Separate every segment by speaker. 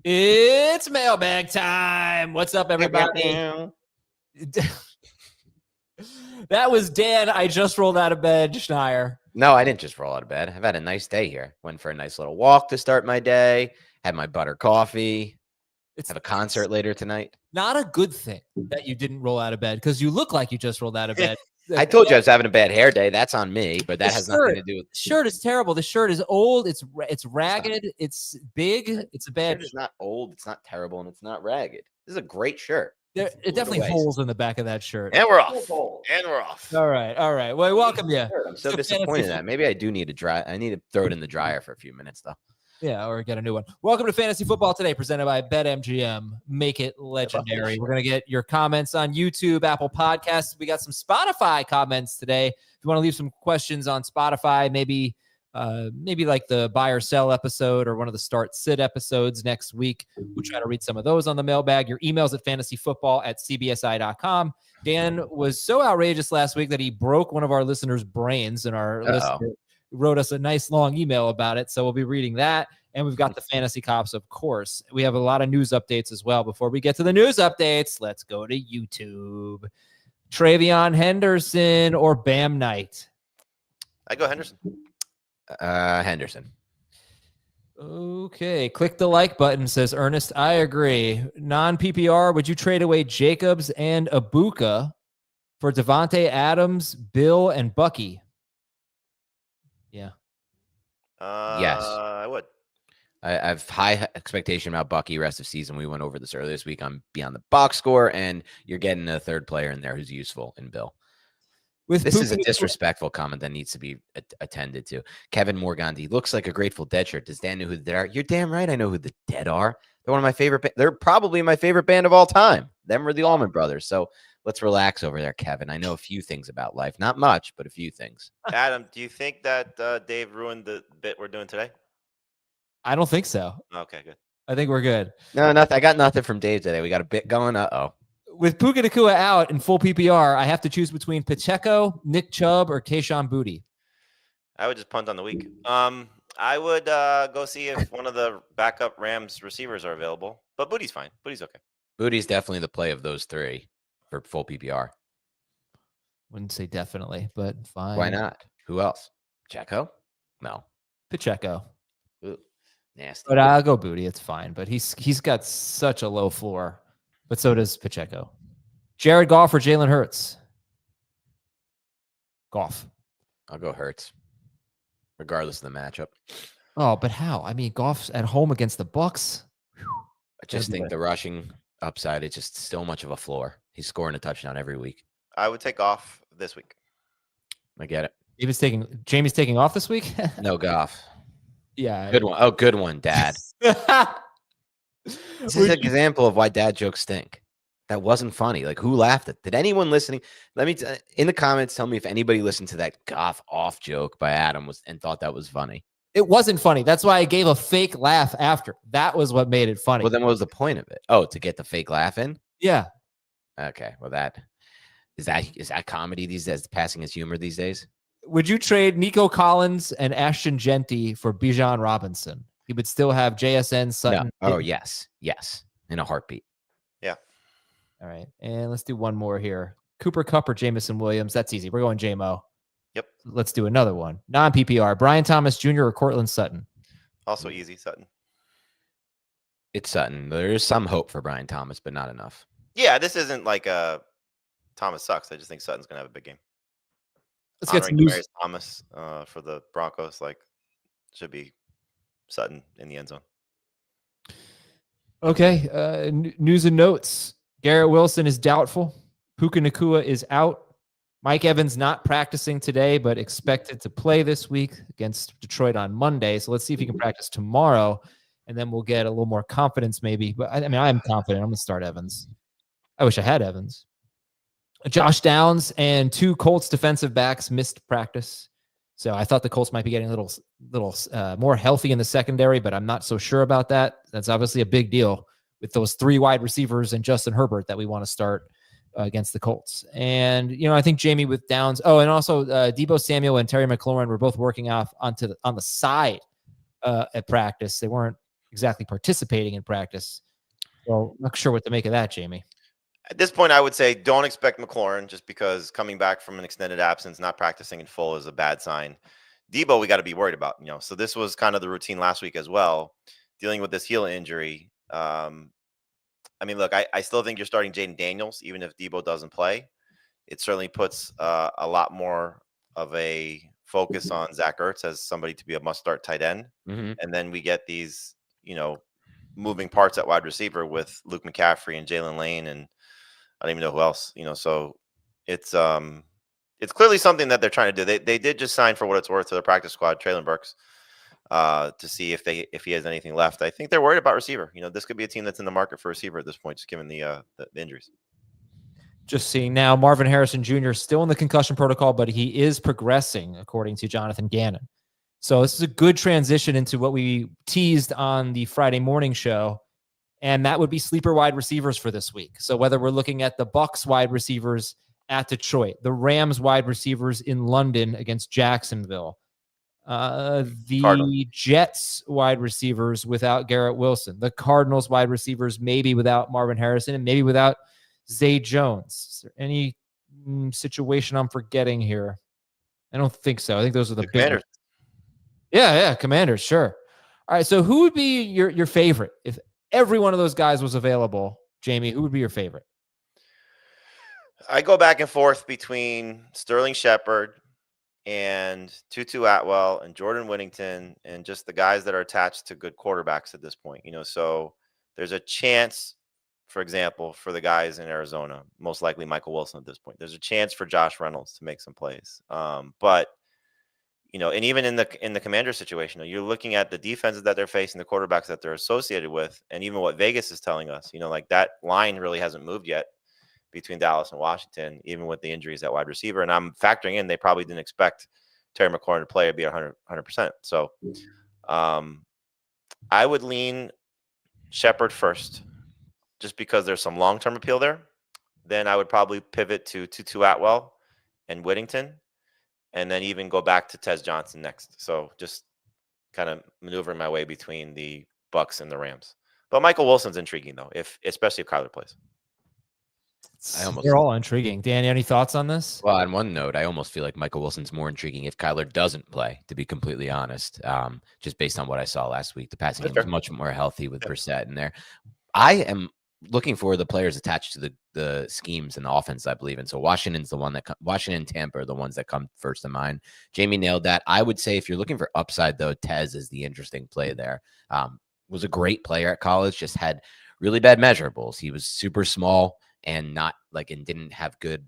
Speaker 1: It's mailbag time. What's up, everybody? That was Dan. I just rolled out of bed, Schneier.
Speaker 2: No, I didn't just roll out of bed. I've had a nice day here. Went for a nice little walk to start my day. Had my butter coffee. Have a concert later tonight.
Speaker 1: Not a good thing that you didn't roll out of bed because you look like you just rolled out of bed.
Speaker 2: I told you I was having a bad hair day. That's on me, but that has nothing to do with.
Speaker 1: The shirt is terrible. The shirt is old. It's ragged. It's big. It's a bad.
Speaker 2: It's not old. It's not terrible, and it's not ragged. This is a great shirt.
Speaker 1: There are definitely holes in the back of that shirt.
Speaker 2: And we're off.
Speaker 1: All right. Well, welcome you.
Speaker 2: I'm so disappointed in that. Maybe I do need to dry. I need to throw it in the dryer for a few minutes, though.
Speaker 1: Yeah, or get a new one. Welcome to Fantasy Football Today, presented by BetMGM. Make it legendary. We're going to get your comments on YouTube, Apple Podcasts. We got some Spotify comments today. If you want to leave some questions on Spotify, maybe like the buy or sell episode or one of the start sit episodes next week. We'll try to read some of those on the mailbag. Your emails at fantasyfootball@cbsi.com. Dan was so outrageous last week that he broke one of our listeners' brains, and our listener wrote us a nice long email about it. So we'll be reading that. And we've got the fantasy cops, of course. We have a lot of news updates as well. Before we get to the news updates, let's go to YouTube. Travion Henderson or Bam Knight?
Speaker 3: I go Henderson.
Speaker 2: Henderson.
Speaker 1: Okay. Click the like button, says Ernest. I agree. Non-PPR, would you trade away Jacobs and Ibuka for Devontae Adams, Bill, and Bucky? Yeah.
Speaker 2: Yes.
Speaker 3: I would.
Speaker 2: I have high expectation about Bucky rest of season. We went over this earlier this week on Beyond the Box Score, and you're getting a third player in there who's useful in Bill. This is a disrespectful comment that needs to be attended to. Kevin Morgandi looks like a Grateful Dead shirt. Does Dan know who the Dead are? You're damn right I know who the Dead are. They're one of my favorite. They're probably my favorite band of all time. Them or the Allman Brothers. So let's relax over there, Kevin. I know a few things about life. Not much, but a few things.
Speaker 3: Adam, do you think that Dave ruined the bit we're doing today?
Speaker 1: I don't think so.
Speaker 3: Okay, good.
Speaker 1: I think we're good.
Speaker 2: No, nothing. I got nothing from Dave today. We got a bit going. Uh-oh.
Speaker 1: With Puka Nacua out in full PPR, I have to choose between Pacheco, Nick Chubb, or Kayshon Boutte.
Speaker 3: I would just punt on the week. I would go see if one of the backup Rams receivers are available. But Boutte's fine. Boutte's okay.
Speaker 2: Boutte's definitely the play of those three for full PPR.
Speaker 1: Wouldn't say definitely, but fine.
Speaker 2: Why not? Who else? Pacheco? No.
Speaker 1: Pacheco.
Speaker 2: Ooh, nasty.
Speaker 1: But I'll go Boutte. It's fine. But he's got such a low floor. But so does Pacheco. Jared Goff or Jalen Hurts? Goff.
Speaker 2: I'll go Hurts, regardless of the matchup.
Speaker 1: Oh, but how? I mean, Goff's at home against the Bucks.
Speaker 2: I just think the rushing upside is just so much of a floor. He's scoring a touchdown every week.
Speaker 3: I would take off this week.
Speaker 2: I get it.
Speaker 1: Jamie's taking off this week?
Speaker 2: No Goff.
Speaker 1: Yeah.
Speaker 2: Good one. Oh, good one, Dad. This is an example of why dad jokes stink. That wasn't funny. Like, who laughed at? Did anyone listening? Let me in the comments tell me if anybody listened to that Goff off joke by Adam and thought that was funny.
Speaker 1: It wasn't funny. That's why I gave a fake laugh after. That was what made it funny.
Speaker 2: Well, then what was the point of it? Oh, to get the fake laugh in?
Speaker 1: Yeah.
Speaker 2: Okay. Well, is that comedy these days? Passing as humor these days?
Speaker 1: Would you trade Nico Collins and Ashton Genty for Bijan Robinson? He would still have JSN, Sutton.
Speaker 2: No. Oh, yes. In a heartbeat.
Speaker 3: Yeah.
Speaker 1: All right. And let's do one more here. Cooper Kupp or Jamison Williams. That's easy. We're going JMO.
Speaker 3: Yep.
Speaker 1: Let's do another one. Non-PPR. Brian Thomas Jr. or Cortland Sutton?
Speaker 3: Also easy, Sutton.
Speaker 2: It's Sutton. There is some hope for Brian Thomas, but not enough.
Speaker 3: Yeah, this isn't like Thomas sucks. I just think Sutton's going to have a big game.
Speaker 1: Let's get some news.
Speaker 3: Thomas for the Broncos, should be Sutton in the end zone.
Speaker 1: Okay. News and notes. Garrett Wilson is doubtful. Puka Nacua is out. Mike Evans not practicing today, but expected to play this week against Detroit on Monday. So let's see if he can practice tomorrow, and then we'll get a little more confidence maybe. But I mean, I'm confident. I'm going to start Evans. I wish I had Evans. Josh Downs and two Colts defensive backs missed practice. So I thought the Colts might be getting a little more healthy in the secondary, but I'm not so sure about that. That's obviously a big deal with those three wide receivers and Justin Herbert that we want to start against the Colts. And, I think Jamie with Downs. Oh, and also Deebo Samuel and Terry McLaurin were both working on the side at practice. They weren't exactly participating in practice. Well, I'm not sure what to make of that, Jamie.
Speaker 3: At this point, I would say don't expect McLaurin, just because coming back from an extended absence, not practicing in full is a bad sign. Debo, we got to be worried about, So this was kind of the routine last week as well, dealing with this heel injury. I mean, look, I still think you're starting Jaden Daniels, even if Debo doesn't play. It certainly puts a lot more of a focus on Zach Ertz as somebody to be a must-start tight end.
Speaker 2: Mm-hmm.
Speaker 3: And then we get these, moving parts at wide receiver with Luke McCaffrey and Jalen Lane, and I don't even know who else. So it's clearly something that they're trying to do. They did just sign, for what it's worth, to the practice squad, Traylon Burks, to see if he has anything left. I think they're worried about receiver. This could be a team that's in the market for receiver at this point, just given the injuries.
Speaker 1: Just seeing now, Marvin Harrison Jr. still in the concussion protocol, but he is progressing, according to Jonathan Gannon. So this is a good transition into what we teased on the Friday morning show, and that would be sleeper wide receivers for this week. So whether we're looking at the Bucs wide receivers at Detroit, the Rams wide receivers in London against Jacksonville, the
Speaker 3: Cardinals.
Speaker 1: Jets wide receivers without Garrett Wilson, the Cardinals wide receivers maybe without Marvin Harrison, and maybe without Zay Jones. Is there any situation I'm forgetting here? I don't think so. I think those are the big
Speaker 3: Commanders.
Speaker 1: Yeah, Commanders, sure. All right, so who would be your favorite if every one of those guys was available? Jamie, who would be your favorite?
Speaker 3: I go back and forth between Sterling Shepard and Tutu Atwell and Jordan Whittington and just the guys that are attached to good quarterbacks at this point. So there's a chance, for example, for the guys in Arizona, most likely Michael Wilson at this point. There's a chance for Josh Reynolds to make some plays. But and even in the Commander situation, you're looking at the defenses that they're facing, the quarterbacks that they're associated with, and even what Vegas is telling us, like that line really hasn't moved yet between Dallas and Washington, even with the injuries at wide receiver. And I'm factoring in they probably didn't expect Terry McLaurin to play or be 100%. So I would lean Shepard first, just because there's some long-term appeal there. Then I would probably pivot to Tutu Atwell and Whittington, and then even go back to Tez Johnson next. So just kind of maneuvering my way between the Bucs and the Rams. But Michael Wilson's intriguing, though, especially if Kyler plays.
Speaker 1: They're all intriguing. Danny, any thoughts on this?
Speaker 2: Well, on one note, I almost feel like Michael Wilson's more intriguing if Kyler doesn't play, to be completely honest, just based on what I saw last week. The passing game was much more healthy with Brissett in there. I am looking for the players attached to the schemes and the offense I believe in. So Washington's the one that Washington and Tampa are the ones that come first to mind. Jamie nailed that. I would say if you're looking for upside, though, Tez is the interesting play there. Was a great player at college, just had really bad measurables. He was super small and didn't have good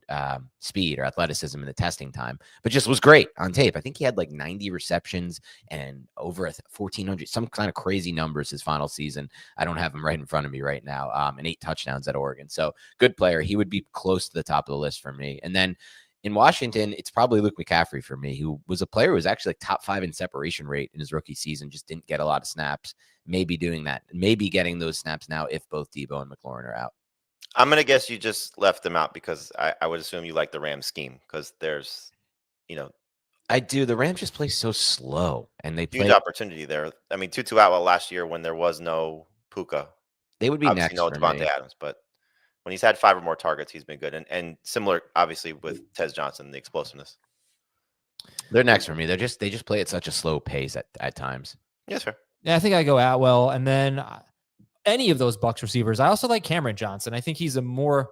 Speaker 2: speed or athleticism in the testing time, but just was great on tape. I think he had like 90 receptions and over 1,400, some kind of crazy numbers his final season. I don't have him right in front of me right now. And 8 touchdowns at Oregon. So good player. He would be close to the top of the list for me. And then in Washington, it's probably Luke McCaffrey for me, who was a player who was actually like top 5 in separation rate in his rookie season, just didn't get a lot of snaps. Maybe doing that, maybe getting those snaps now if both Debo and McLaurin are out.
Speaker 3: I'm going to guess you just left them out because I would assume you like the Rams scheme because there's,
Speaker 2: I do. The Rams just play so slow and they play
Speaker 3: huge opportunity there. I mean, Tutu Atwell last year when there was no Puka.
Speaker 2: They would be
Speaker 3: obviously
Speaker 2: next for
Speaker 3: Devontae
Speaker 2: me.
Speaker 3: Adams, but when he's had 5 or more targets, he's been good. And similar, obviously, with Tez Johnson, the explosiveness.
Speaker 2: They're next for me. They just play at such a slow pace at times.
Speaker 3: Yes, sir.
Speaker 1: Yeah, I think I go Atwell, and then any of those Bucs receivers. I also like Cameron Johnson. I think he's a more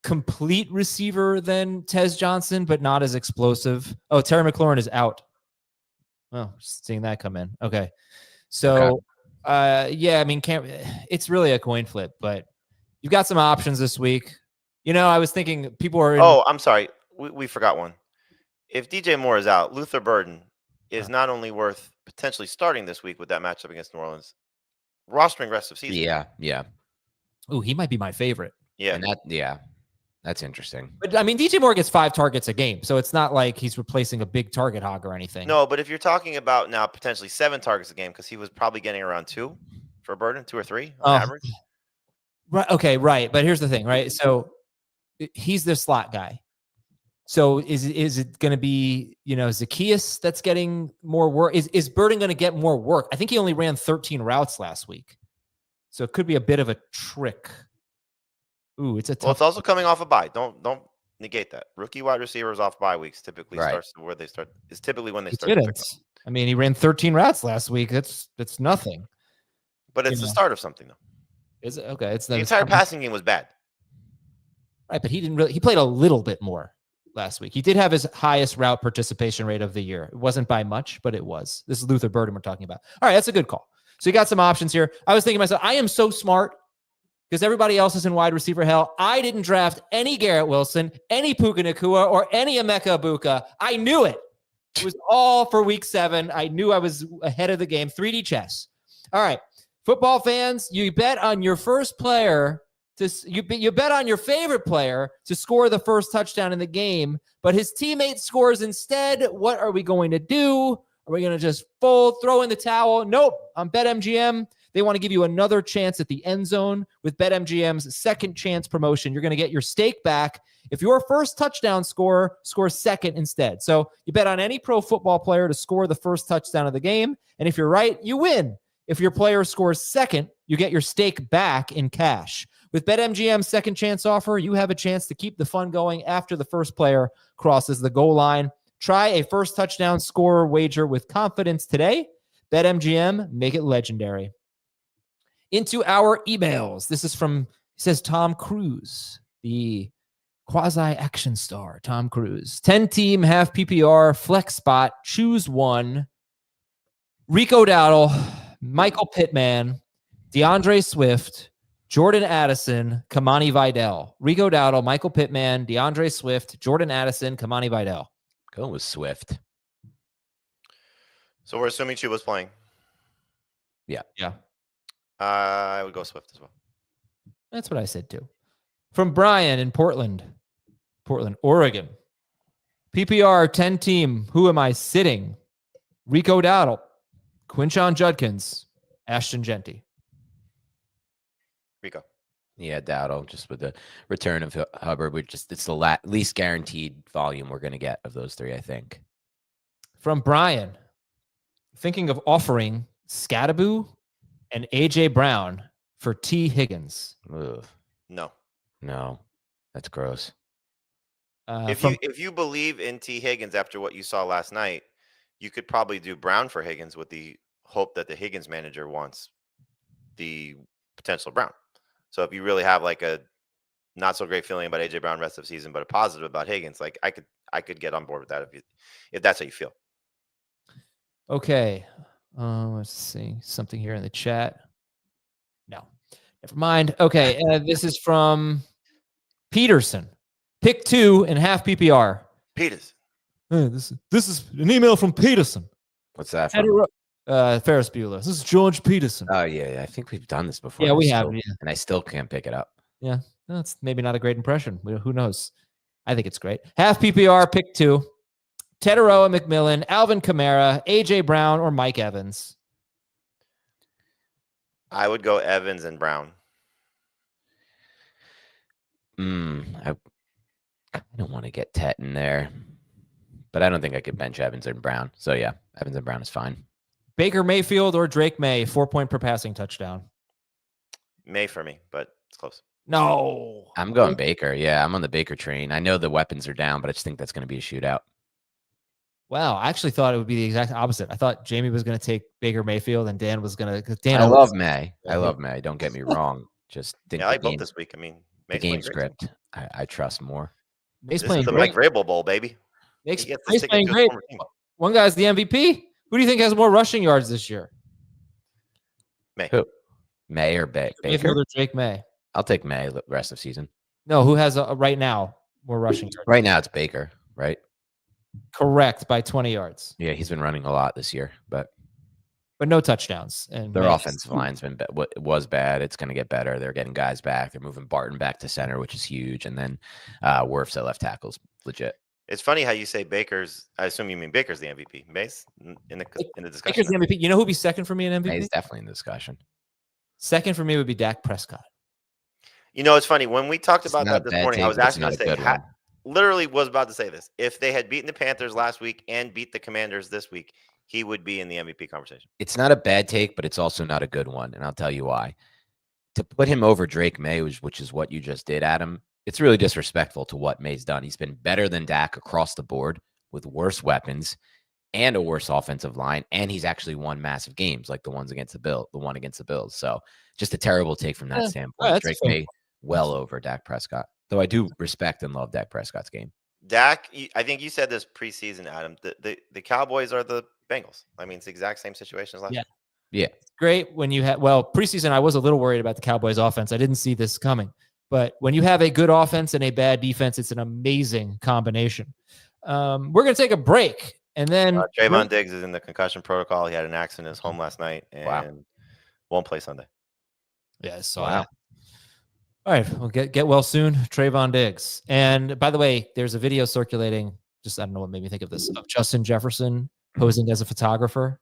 Speaker 1: complete receiver than Tez Johnson, but not as explosive. Oh, Terry McLaurin is out. Oh, seeing that come in. Okay. So, yeah, I mean, it's really a coin flip, but you've got some options this week. I was thinking people are.
Speaker 3: Oh, I'm sorry. We forgot one. If DJ Moore is out, Luther Burden is not only worth potentially starting this week with that matchup against New Orleans, rostering rest of season.
Speaker 2: Yeah.
Speaker 1: Oh, he might be my favorite.
Speaker 3: Yeah.
Speaker 2: And that's interesting.
Speaker 1: But I mean, DJ Moore gets 5 targets a game, so it's not like he's replacing a big target hog or anything.
Speaker 3: No, but if you're talking about now potentially 7 targets a game, because he was probably getting around 2 for Burden, 2 or 3 on average.
Speaker 1: Right. Okay. Right. But here's the thing, right? So he's the slot guy. So is it going to be, Zacchaeus that's getting more work? Is Burden going to get more work? I think he only ran 13 routes last week. So it could be a bit of a trick. Ooh, it's a tough.
Speaker 3: Well, it's also coming off a bye. Don't negate that. Rookie wide receivers off bye weeks typically starts where they start. Is typically when they start.
Speaker 1: I mean, he ran 13 routes last week. That's nothing.
Speaker 3: But it's the start of something, though.
Speaker 1: Is it? Okay. It's
Speaker 3: the entire passing game was bad.
Speaker 1: Right, but he played a little bit more last week. He did have his highest route participation rate of the year. It wasn't by much, but it was. This is Luther Burden we're talking about. All right, that's a good call. So you got some options here. I was thinking to myself, I am so smart because everybody else is in wide receiver hell. I didn't draft any Garrett Wilson, any Puka Nacua, or any Emeka Ibuka. I knew it. It was all for week 7. I knew I was ahead of the game. 3D chess. All right, football fans, you bet on your first player. You bet on your favorite player to score the first touchdown in the game, but his teammate scores instead. What are we going to do? Are we going to just fold, throw in the towel? Nope. On BetMGM, they want to give you another chance at the end zone with BetMGM's second chance promotion. You're going to get your stake back if your first touchdown scorer scores second instead. So you bet on any pro football player to score the first touchdown of the game, and if you're right, you win. If your player scores second, you get your stake back in cash. With BetMGM's second chance offer, you have a chance to keep the fun going after the first player crosses the goal line. Try a first touchdown scorer wager with confidence today. BetMGM, make it legendary. Into our emails. This is from, it says Tom Cruise, the quasi-action star, Tom Cruise. 10-team, half PPR, flex spot, choose one. Rico Dowdle, Michael Pittman, DeAndre Swift, Jordan Addison, Kamani Vidal. Rico Dowdle, Michael Pittman, DeAndre Swift, Jordan Addison, Kamani Vidal.
Speaker 2: Go with Swift.
Speaker 3: So we're assuming Chuba's playing.
Speaker 2: Yeah.
Speaker 3: I would go Swift as well.
Speaker 1: That's what I said too. From Brian in Portland, Oregon. PPR 10-team. Who am I sitting? Rico Dowdle, Quinshon Judkins, Ashton Genty.
Speaker 3: Rico.
Speaker 2: Yeah, Dowdle, just with the return of Hubbard, it's the least guaranteed volume we're going to get of those 3, I think.
Speaker 1: From Brian, thinking of offering Scadaboo and AJ Brown for T. Higgins.
Speaker 2: Ugh. No, that's gross.
Speaker 3: If you believe in T. Higgins after what you saw last night, you could probably do Brown for Higgins with the hope that the Higgins manager wants the potential Brown. So if you really have like a not so great feeling about AJ Brown rest of the season, but a positive about Higgins, like I could get on board with that if that's how you feel.
Speaker 1: Okay. Let's see something here in the chat. No, never mind. Okay. This is from Peterson. Pick 2 and half PPR.
Speaker 3: Peterson.
Speaker 1: This is an email from Peterson.
Speaker 2: What's that from?
Speaker 1: Ferris Bueller. This is George Peterson.
Speaker 2: Oh, yeah. I think we've done this before.
Speaker 1: Yeah, we have.
Speaker 2: And I still can't pick it up.
Speaker 1: Yeah. That's maybe not a great impression. Who knows? I think it's great. Half PPR, pick 2. Teteroa McMillan, Alvin Kamara, AJ Brown, or Mike Evans.
Speaker 3: I would go Evans and Brown.
Speaker 2: I don't want to get Tet in there, but I don't think I could bench Evans and Brown. So, yeah, Evans and Brown is fine.
Speaker 1: Baker Mayfield or Drake May, 4-point per passing touchdown.
Speaker 3: May for me, but it's close.
Speaker 1: No.
Speaker 2: I'm going Baker. Yeah, I'm on the Baker train. I know the weapons are down, but I just think that's going to be a shootout.
Speaker 1: Wow, I actually thought it would be the exact opposite. I thought Jamie was going to take Baker Mayfield and Dan was going to.
Speaker 2: I love May. I love May. Don't get me wrong. Just think
Speaker 3: I like both this week. I mean,
Speaker 2: the game script, I trust more.
Speaker 1: May's
Speaker 3: this
Speaker 1: playing
Speaker 3: is the
Speaker 1: great.
Speaker 3: Mike Vrabel Bowl, baby.
Speaker 1: May's playing great. One guy's the MVP. Who do you think has more rushing yards this year?
Speaker 3: May.
Speaker 2: Who? May or Baker?
Speaker 1: Mayfield or Drake May?
Speaker 2: I'll take May the rest of the season.
Speaker 1: No, who has right now more rushing yards?
Speaker 2: Right now it's Baker, right?
Speaker 1: Correct, by 20 yards.
Speaker 2: Yeah, he's been running a lot this year, but
Speaker 1: no touchdowns. And
Speaker 2: their offensive line's been was bad. It's going to get better. They're getting guys back. They're moving Barton back to center, which is huge, and then Wirfs at left tackle's legit.
Speaker 3: It's funny how you say Baker's. I assume you mean Baker's the MVP. Mace in the discussion.
Speaker 1: Baker's the MVP. You know who'd be second for me in MVP?
Speaker 2: May's definitely in the discussion.
Speaker 1: Second for me would be Dak Prescott.
Speaker 3: You know, it's funny when we talked about that this morning. I was asking to say literally was about to say this. If they had beaten the Panthers last week and beat the Commanders this week, he would be in the MVP conversation.
Speaker 2: It's not a bad take, but it's also not a good one, and I'll tell you why. To put him over Drake May, which is what you just did, Adam, it's really disrespectful to what May's done. He's been better than Dak across the board with worse weapons and a worse offensive line, and he's actually won massive games like the one against the Bills. So just a terrible take from that standpoint. Drake May well over Dak Prescott, though I do respect and love Dak Prescott's game.
Speaker 3: Dak, I think you said this preseason, Adam. The Cowboys are the Bengals. I mean, it's the exact same situation as last year.
Speaker 2: Yeah.
Speaker 1: Great when you had, preseason, I was a little worried about the Cowboys offense. I didn't see this coming. But when you have a good offense and a bad defense, it's an amazing combination. We're going to take a break. And then
Speaker 3: Trayvon Diggs is in the concussion protocol. He had an accident in his home last night and won't play Sunday.
Speaker 1: Yeah, I saw that. All right, we'll get well soon, Trayvon Diggs. And by the way, there's a video circulating. I don't know what made me think of this. Of Justin Jefferson posing as a photographer.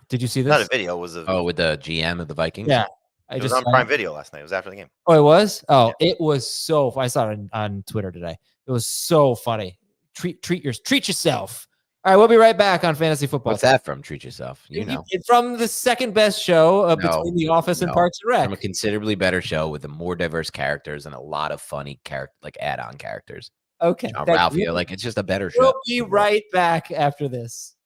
Speaker 1: Did you see this?
Speaker 3: Not a video. It was
Speaker 2: with the GM of the Vikings.
Speaker 1: Yeah,
Speaker 3: it was on Prime Video last night. It was after the game.
Speaker 1: Oh, it was. Oh, yeah. It was so. I saw it on Twitter today. It was so funny. Treat yourself. All right, we'll be right back on Fantasy Football.
Speaker 2: What's that from? Treat yourself. You know,
Speaker 1: it's from the second best show between The Office and Parks and Rec.
Speaker 2: From a considerably better show with the more diverse characters and a lot of funny add-on characters.
Speaker 1: Okay,
Speaker 2: Ralphie, it's just a better show.
Speaker 1: We'll be right back after this.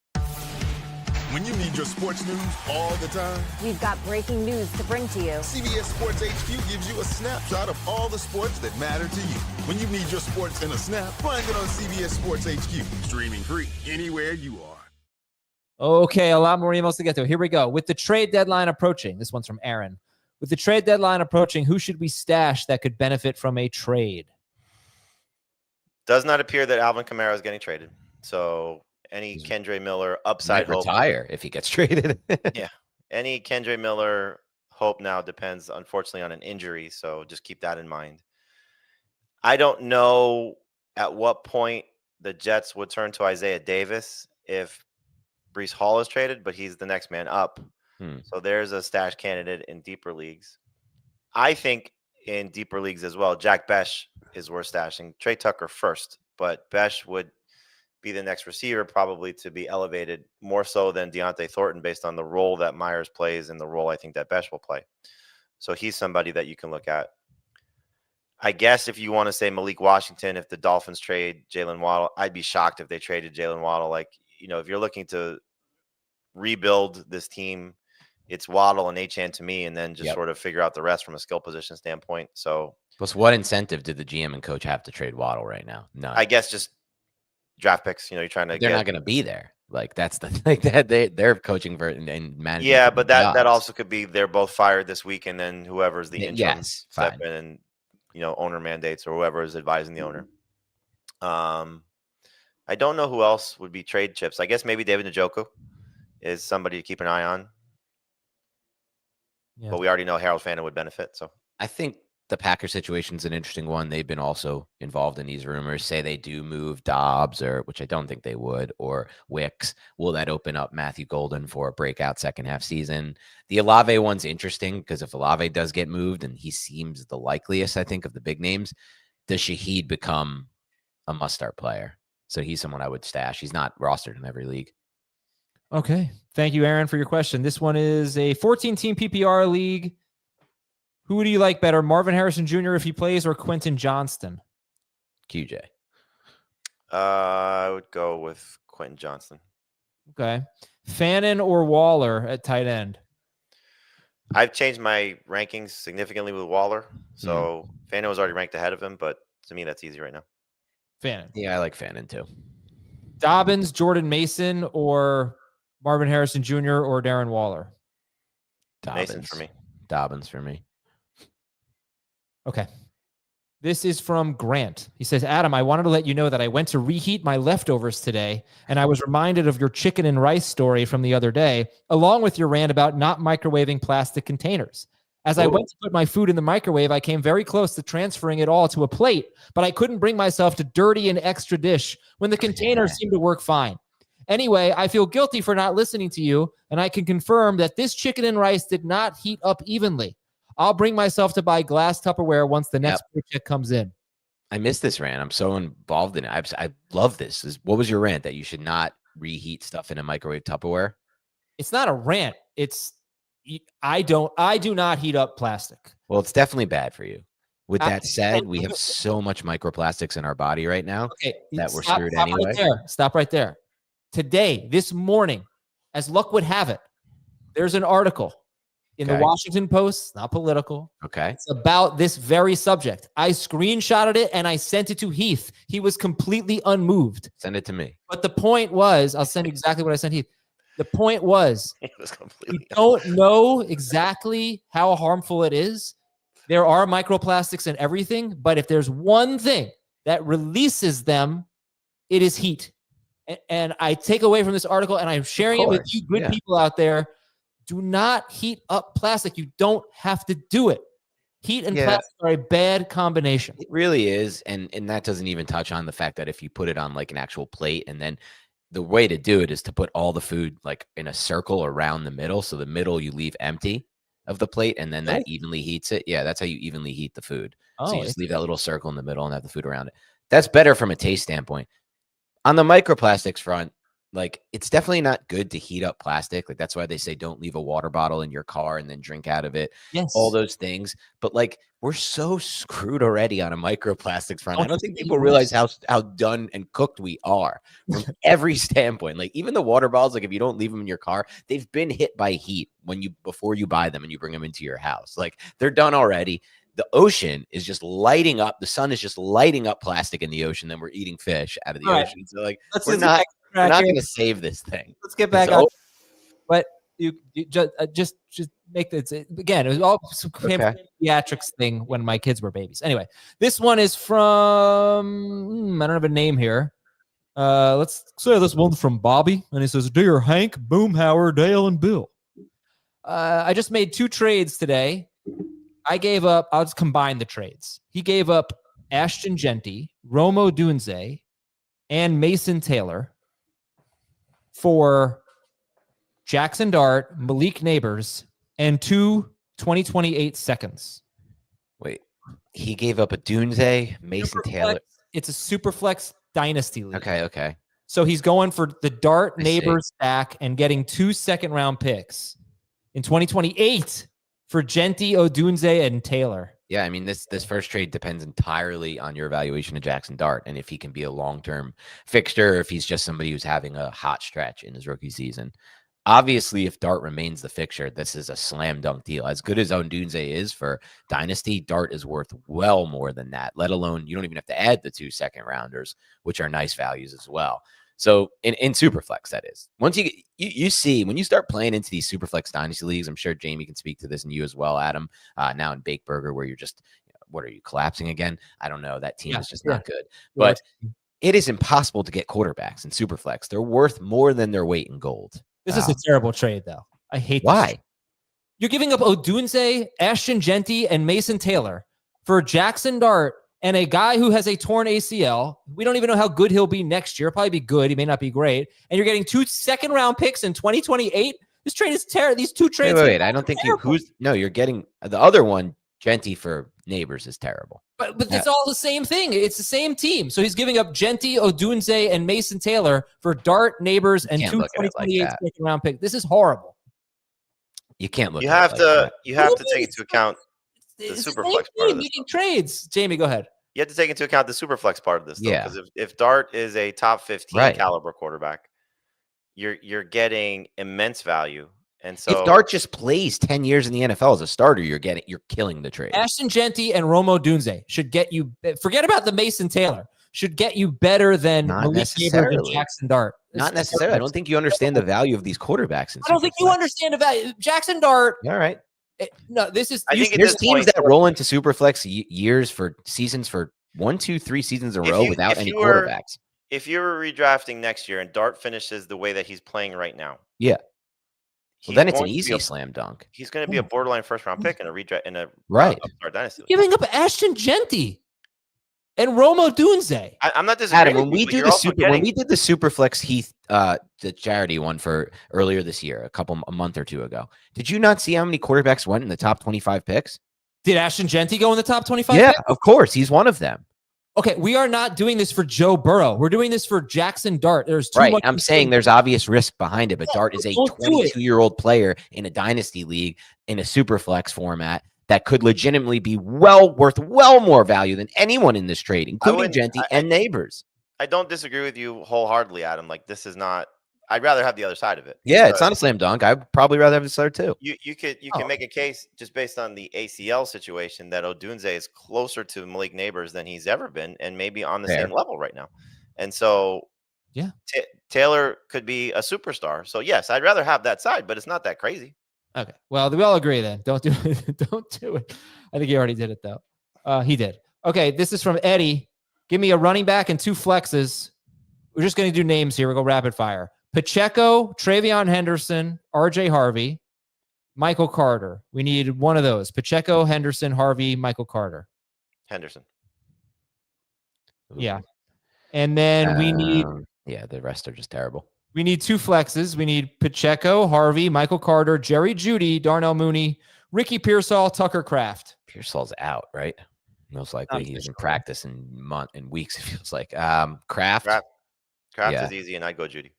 Speaker 4: When you need your sports news all the time,
Speaker 5: we've got breaking news to bring to you.
Speaker 4: CBS Sports HQ gives you a snapshot of all the sports that matter to you. When you need your sports in a snap, find it on CBS Sports HQ. Streaming free anywhere you are.
Speaker 1: Okay, a lot more emails to get to. Here we go. With the trade deadline approaching, this one's from Aaron. With the trade deadline approaching, who should we stash that could benefit from a trade?
Speaker 3: Does not appear that Alvin Kamara is getting traded. So any Kendre Miller upside hope.
Speaker 2: Retire if he gets traded.
Speaker 3: Yeah. Any Kendre Miller hope now depends, unfortunately, on an injury. So just keep that in mind. I don't know at what point the Jets would turn to Isaiah Davis if Breece Hall is traded, but he's the next man up. So there's a stash candidate in deeper leagues. I think in deeper leagues as well, Jack Besh is worth stashing. Trey Tucker first, but Besh would be the next receiver probably to be elevated more so than Deontay Thornton based on the role that Myers plays and the role I think that Besh will play. So he's somebody that you can look at. I guess if you want to say Malik Washington, if the Dolphins trade Jalen Waddle, I'd be shocked if they traded Jalen Waddle. If you're looking to rebuild this team, it's Waddle and Achane to me, and then just sort of figure out the rest from a skill position standpoint. So
Speaker 2: plus, what incentive did the GM and coach have to trade Waddle right now? None.
Speaker 3: I guess just draft picks. You're trying to.
Speaker 2: They're not going to be there. That's the they're coaching for and managing.
Speaker 3: Yeah, but that also could be they're both fired this week, and then whoever's the interim step in and owner mandates or whoever is advising the owner. I don't know who else would be trade chips. I guess maybe David Njoku is somebody to keep an eye on. Yeah. But we already know Harold Fanta would benefit. So
Speaker 2: I think the Packer situation is an interesting one. They've been also involved in these rumors. Say they do move Dobbs, which I don't think they would, or Wicks. Will that open up Matthew Golden for a breakout second half season? The Olave one's interesting because if Olave does get moved, and he seems the likeliest, I think, of the big names, does Shaheed become a must-start player? So he's someone I would stash. He's not rostered in every league.
Speaker 1: Okay. Thank you, Aaron, for your question. This one is a 14-team PPR league. Who do you like better, Marvin Harrison Jr. if he plays or Quentin Johnston?
Speaker 2: QJ.
Speaker 3: I would go with Quentin Johnston.
Speaker 1: Okay. Fannin or Waller at tight end?
Speaker 3: I've changed my rankings significantly with Waller. So Fannin was already ranked ahead of him, but to me, that's easy right now.
Speaker 1: Fannin.
Speaker 2: Yeah, I like Fannin too.
Speaker 1: Dobbins, Jordan Mason, or Marvin Harrison Jr. or Darren Waller?
Speaker 3: Mason for me.
Speaker 2: Dobbins for me.
Speaker 1: Okay. This is from Grant. He says, Adam, I wanted to let you know that I went to reheat my leftovers today, and I was reminded of your chicken and rice story from the other day, along with your rant about not microwaving plastic containers. As I went to put my food in the microwave, I came very close to transferring it all to a plate, but I couldn't bring myself to dirty an extra dish when the container seemed to work fine. Anyway, I feel guilty for not listening to you, and I can confirm that this chicken and rice did not heat up evenly. I'll bring myself to buy glass Tupperware once the next paycheck comes in.
Speaker 2: I missed this rant. I'm so involved in it. I love this. What was your rant that you should not reheat stuff in a microwave Tupperware?
Speaker 1: It's not a rant. I do not heat up plastic.
Speaker 2: Well, it's definitely bad for you. With that said, we have so much microplastics in our body right now that we're screwed anyway.
Speaker 1: Stop right there. Today, this morning, as luck would have it, there's an article in the Washington Post, not political.
Speaker 2: Okay.
Speaker 1: It's about this very subject. I screenshotted it and I sent it to Heath. He was completely unmoved.
Speaker 2: Send it to me.
Speaker 1: But the point was, I'll send you exactly what I sent Heath. The point was, we don't know exactly how harmful it is. There are microplastics in everything, but if there's one thing that releases them, it is heat. And I take away from this article, and I'm sharing it with you good people out there. Do not heat up plastic. You don't have to do it. Heat and plastic are a bad combination.
Speaker 2: It really is. And that doesn't even touch on the fact that if you put it on like an actual plate, and then the way to do it is to put all the food like in a circle around the middle. So the middle you leave empty of the plate, and then that evenly heats it. Yeah, that's how you evenly heat the food. So you just leave that little circle in the middle and have the food around it. That's better from a taste standpoint. On the microplastics front, like, it's definitely not good to heat up plastic. Like, that's why they say don't leave a water bottle in your car and then drink out of it.
Speaker 1: Yes.
Speaker 2: All those things. But like, we're so screwed already on a microplastics front. I don't think people realize how done and cooked we are from every standpoint. Like, even the water bottles, like if you don't leave them in your car, they've been hit by heat before you buy them and you bring them into your house. Like, they're done already. The ocean is just lighting up. The sun is just lighting up plastic in the ocetion. Then we're eating fish out of the ocean. So like, we're not going to save this thing.
Speaker 1: Let's get back on. But you just make this again. It was all theatrics thing when my kids were babies. Anyway, this one is from I don't have a name here. Let's say this one's from Bobby, and he says, "Dear Hank, Boomhauer, Dale, and Bill, I just made 2 trades today. I gave up. I'll just combine the trades. He gave up Ashton Genty, Romo Dunze, and Mason Taylor for Jackson Dart, Malik Neighbors, and 2 2028 seconds."
Speaker 2: Wait, he gave up a Dunze, Mason Taylor.
Speaker 1: It's a Superflex Dynasty League.
Speaker 2: Okay.
Speaker 1: So he's going for the Dart Neighbors stack and getting 2 second-round picks in 2028 for Genty, Odunze, and Taylor.
Speaker 2: Yeah, I mean, this first trade depends entirely on your evaluation of Jackson Dart and if he can be a long-term fixture or if he's just somebody who's having a hot stretch in his rookie season. Obviously, if Dart remains the fixture, this is a slam dunk deal. As good as Odunze is for Dynasty, Dart is worth well more than that, let alone you don't even have to add the 2 second-rounders, which are nice values as well. So in Superflex, that is. Once you see, when you start playing into these Superflex Dynasty leagues, I'm sure Jamie can speak to this and you as well, Adam, now in Bake Burger, where you're just, what are you, collapsing again? I don't know. That team is just not good. But it is impossible to get quarterbacks in Superflex. They're worth more than their weight in gold.
Speaker 1: This is a terrible trade, though. I hate this.
Speaker 2: Why?
Speaker 1: You're giving up Odunze, Ashton Genty, and Mason Taylor for Jackson Dart and a guy who has a torn ACL. We don't even know how good he'll be next year. Probably be good. He may not be great. And you're getting 2 second-round picks in 2028. This trade is terrible. These 2 trades.
Speaker 2: Wait. I don't think you're getting the other one. Genty for Neighbors is terrible.
Speaker 1: But it's all the same thing. It's the same team. So he's giving up Genty, Odunze, and Mason Taylor for Dart, Neighbors, and 2 2028 second-round picks. This is horrible.
Speaker 2: You can't look.
Speaker 3: You have to take into account the Superflex part of this.
Speaker 1: Making trades. Jamie, go ahead.
Speaker 3: You have to take into account the Superflex part of this, though, because if Dart is a top 15 caliber quarterback, you're getting immense value. And so
Speaker 2: if Dart just plays 10 years in the NFL as a starter, you're killing the trade.
Speaker 1: Ashton Genty and Romo Dunze should get you. Forget about the Mason Taylor. Should get you better than Malik Neighbors and Jackson Dart.
Speaker 2: Not necessarily. I don't think you understand the value of these quarterbacks.
Speaker 1: I don't think you understand the value. Jackson Dart.
Speaker 2: All right.
Speaker 1: No, this is.
Speaker 3: I think
Speaker 2: there's teams that roll into Superflex years for seasons for 1, 2, 3 seasons in a row without any quarterbacks.
Speaker 3: If you were redrafting next year and Dart finishes the way that he's playing right now,
Speaker 2: well, then it's an easy slam dunk.
Speaker 3: He's going to be a borderline first-round pick in a redraft in a dynasty.
Speaker 1: Giving up Ashton Genty and Romo Dunze.
Speaker 3: I'm not disagreeing.
Speaker 2: Adam, when we did the Superflex Heath, the charity one for earlier this year, a month or 2 ago, did you not see how many quarterbacks went in the top 25 picks?
Speaker 1: Did Ashton Genty go in the top 25?
Speaker 2: Yeah, of course, he's one of them.
Speaker 1: Okay, we are not doing this for Joe Burrow. We're doing this for Jackson Dart. There's too
Speaker 2: Right.
Speaker 1: much.
Speaker 2: I'm saying there's obvious risk behind it, but Dart is a
Speaker 1: don't do it.
Speaker 2: 22-year-old player in a dynasty league in a super flex format that could legitimately be worth more value than anyone in this trade, including Genty and Neighbors.
Speaker 3: I don't disagree with you wholeheartedly, Adam. Like, this is not. I'd rather have the other side of it.
Speaker 2: Yeah, it's not a slam dunk. I'd probably rather have this other too.
Speaker 3: You can make a case just based on the ACL situation that Odunze is closer to Malik Neighbors than he's ever been, and maybe on the same level right now. And so,
Speaker 1: yeah,
Speaker 3: Taylor could be a superstar. So yes, I'd rather have that side, but it's not that crazy.
Speaker 1: Okay, well, we all agree then. Don't do it. Don't do it. I think he already did it though. He did. Okay, this is from Eddie. Give me a running back and 2 flexes. We're just going to do names here. We'll go rapid fire. Pacheco, Travion Henderson, RJ Harvey, Michael Carter. We need one of those. Pacheco, Henderson, Harvey, Michael Carter.
Speaker 3: Henderson.
Speaker 1: Yeah. And then we need...
Speaker 2: Yeah, the rest are just terrible.
Speaker 1: We need 2 flexes. We need Pacheco, Harvey, Michael Carter, Jerry Jeudy, Darnell Mooney, Ricky Pearsall, Tucker Kraft.
Speaker 2: Pearsall's out, right? Most likely he's in practice in weeks, it feels like. Kraft
Speaker 3: Is easy, and I'd go Jeudy.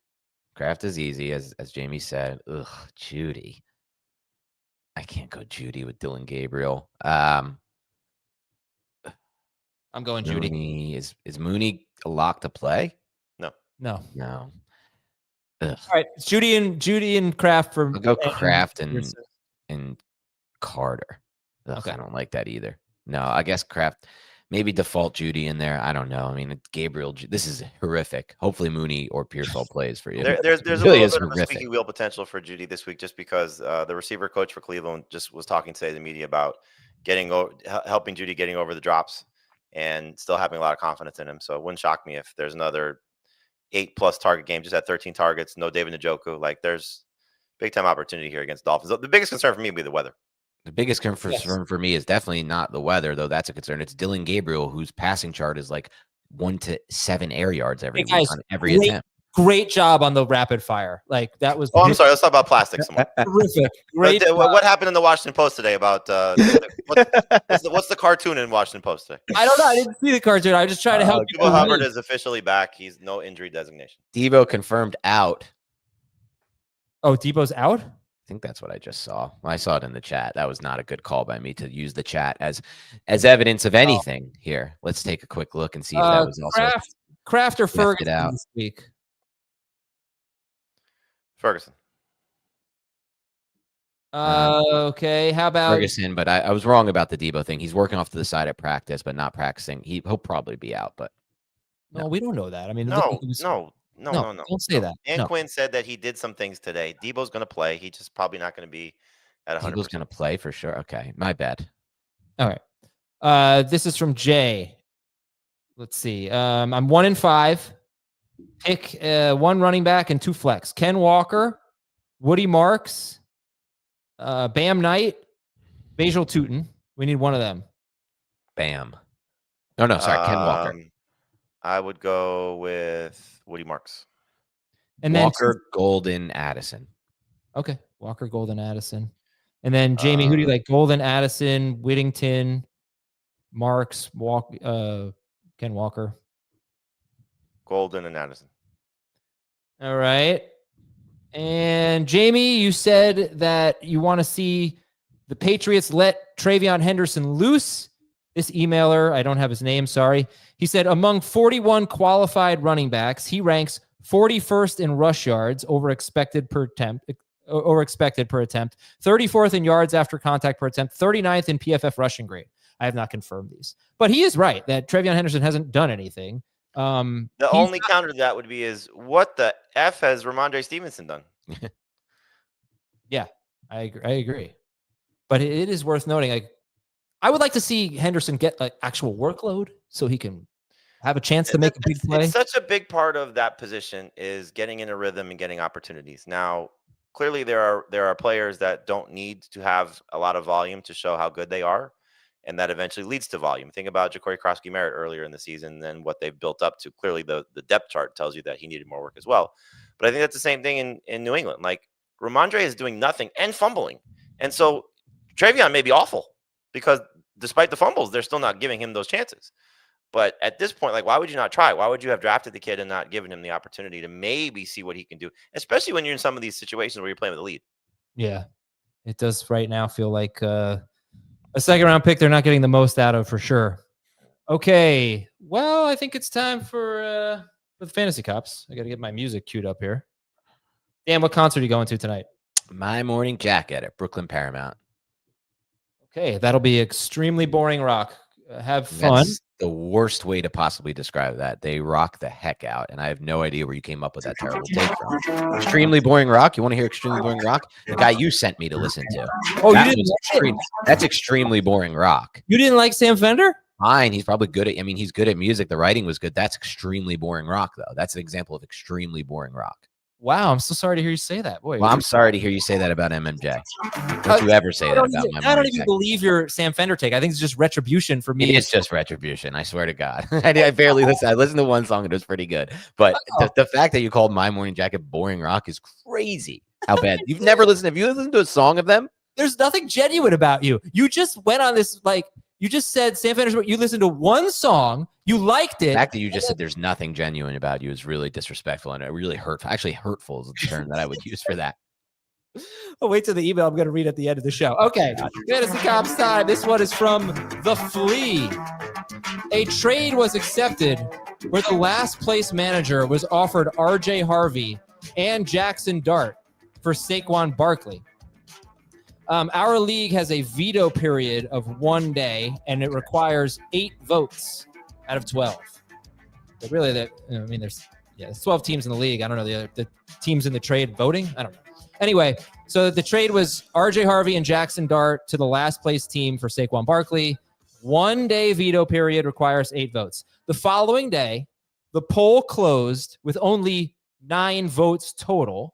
Speaker 2: Kraft is easy, as Jamie said. Ugh, Jeudy. I can't go Jeudy with Dylan Gabriel.
Speaker 1: I'm going Jeudy.
Speaker 2: Mooney. Is Mooney a lock to play?
Speaker 1: No.
Speaker 2: Ugh.
Speaker 1: All right, Jeudy and Kraft for.
Speaker 2: I'll go Kraft and Carter. Ugh, okay. I don't like that either. No, I guess Kraft. Maybe default Jeudy in there. I don't know. I mean, Gabriel, this is horrific. Hopefully Mooney or Pearsall plays for you.
Speaker 3: There's a little bit of a squeaky wheel potential for Jeudy this week, just because the receiver coach for Cleveland just was talking today to the media about helping Jeudy getting over the drops and still having a lot of confidence in him. So it wouldn't shock me if there's another 8+ target game, just at 13 targets, no David Njoku. Like, there's big time opportunity here against Dolphins. The biggest concern for me would be the weather.
Speaker 2: The biggest concern for me is definitely not the weather, though. That's a concern. It's Dylan Gabriel, whose passing chart is like 1 to 7 air yards every week on every attempt.
Speaker 1: Great job on the rapid fire. Like, that was.
Speaker 3: Oh, I'm sorry. Let's talk about plastics.
Speaker 1: Terrific.
Speaker 3: Great. What happened in the Washington Post today about what's the cartoon in Washington Post today?
Speaker 1: I don't know. I didn't see the cartoon. I was just trying to help.
Speaker 3: Debo Hubbard is officially back. He's no injury designation.
Speaker 2: Debo confirmed out.
Speaker 1: Oh, Debo's out?
Speaker 2: I think that's what I just saw. I saw it in the chat. That was not a good call by me to use the chat as evidence of anything here. Let's take a quick look and see if that was also
Speaker 1: Kraft or Ferguson this week.
Speaker 3: Ferguson.
Speaker 1: Okay. How about
Speaker 2: Ferguson? But I was wrong about the Debo thing. He's working off to the side at practice, but not practicing. He'll probably be out, but
Speaker 1: no, we don't know that. I mean,
Speaker 3: no.
Speaker 1: Don't say that.
Speaker 3: Dan Quinn said that he did some things today. Debo's going to play. He's just probably not going to be at 100%.
Speaker 2: Debo's going to play for sure. Okay, my bad.
Speaker 1: All right. This is from Jay. Let's see. I'm 1-5. Pick 1 running back and 2 flex. Ken Walker, Woody Marks, Bam Knight, Basil Tootin. We need one of them.
Speaker 2: Bam. No, sorry, Ken Walker.
Speaker 3: I would go with Woody Marks.
Speaker 1: And
Speaker 2: Walker,
Speaker 1: then
Speaker 2: Golden, Addison.
Speaker 1: Okay. Walker, Golden, Addison. And then Jamie, who do you like? Golden, Addison, Whittington, Marks, Ken Walker.
Speaker 3: Golden and Addison.
Speaker 1: All right. And Jamie, you said that you want to see the Patriots let Travion Henderson loose. This emailer, I don't have his name, sorry. He said among 41 qualified running backs, he ranks 41st in rush yards over expected per attempt, 34th in yards after contact per attempt, 39th in PFF rushing grade. I have not confirmed these. But he is right that Travion Henderson hasn't done anything.
Speaker 3: The only counter to that would be what the F has Ramondre Stevenson done?
Speaker 1: Yeah, I agree. But it is worth noting, I would like to see Henderson get actual workload so he can have a chance to make a big play.
Speaker 3: It's such a big part of that position is getting in a rhythm and getting opportunities. Now, clearly there are players that don't need to have a lot of volume to show how good they are, and that eventually leads to volume. Think about Ja'Cory Krosky-Merritt earlier in the season and what they've built up to. Clearly, the depth chart tells you that he needed more work as well. But I think that's the same thing in New England. Like, Ramondre is doing nothing and fumbling. And so Travion may be awful because despite the fumbles, they're still not giving him those chances. But at this point, like, why would you not try? Why would you have drafted the kid and not given him the opportunity to maybe see what he can do, especially when you're in some of these situations where you're playing with the lead?
Speaker 1: Yeah, it does right now feel like a second round pick they're not getting the most out of for sure. Okay, well, I think it's time for the Fantasy Cops. I got to get my music queued up here. Dan, what concert are you going to tonight?
Speaker 2: My Morning Jacket at Brooklyn Paramount.
Speaker 1: Okay, that'll be extremely boring rock. Have fun.
Speaker 2: That's the worst way to possibly describe that. They rock the heck out, and I have no idea where you came up with that terrible take from. Extremely boring rock. You want to hear extremely boring rock? The guy you sent me to listen to.
Speaker 1: Oh, you didn't?
Speaker 2: That's extremely boring rock.
Speaker 1: You didn't like Sam Fender?
Speaker 2: Fine. He's probably good at. I mean, he's good at music. The writing was good. That's extremely boring rock, though. That's an example of extremely boring rock.
Speaker 1: Wow, I'm so sorry to hear you say that. Boy,
Speaker 2: well, I'm sorry to hear you say that about MMJ. Don't you ever say that about my
Speaker 1: I don't even believe your Sam Fender take. I think it's just retribution for me.
Speaker 2: It's just retribution. I swear to God. I barely listen. I listened to one song and it was pretty good. But the fact that you called My Morning Jacket boring rock is crazy. How bad. You've never listened. Have you listened to a song of them?
Speaker 1: There's nothing genuine about you. You just went on this, like, you just said Sam Fender's. You listened to one song. You liked it.
Speaker 2: The fact that you just said there's nothing genuine about you is really disrespectful and really hurtful. Actually, hurtful is the term that I would use for that.
Speaker 1: Oh, wait till the email I'm going to read at the end of the show. Okay, Fantasy Cops time. This one is from The Flea. A trade was accepted where the last place manager was offered R.J. Harvey and Jackson Dart for Saquon Barkley. Our league has a veto period of 1 day, and it requires 8 votes out of 12. But really, there's 12 teams in the league. I don't know the teams in the trade voting. I don't know. Anyway, so the trade was R.J. Harvey and Jackson Dart to the last place team for Saquon Barkley. 1 day veto period requires 8 votes. The following day, the poll closed with only 9 votes total,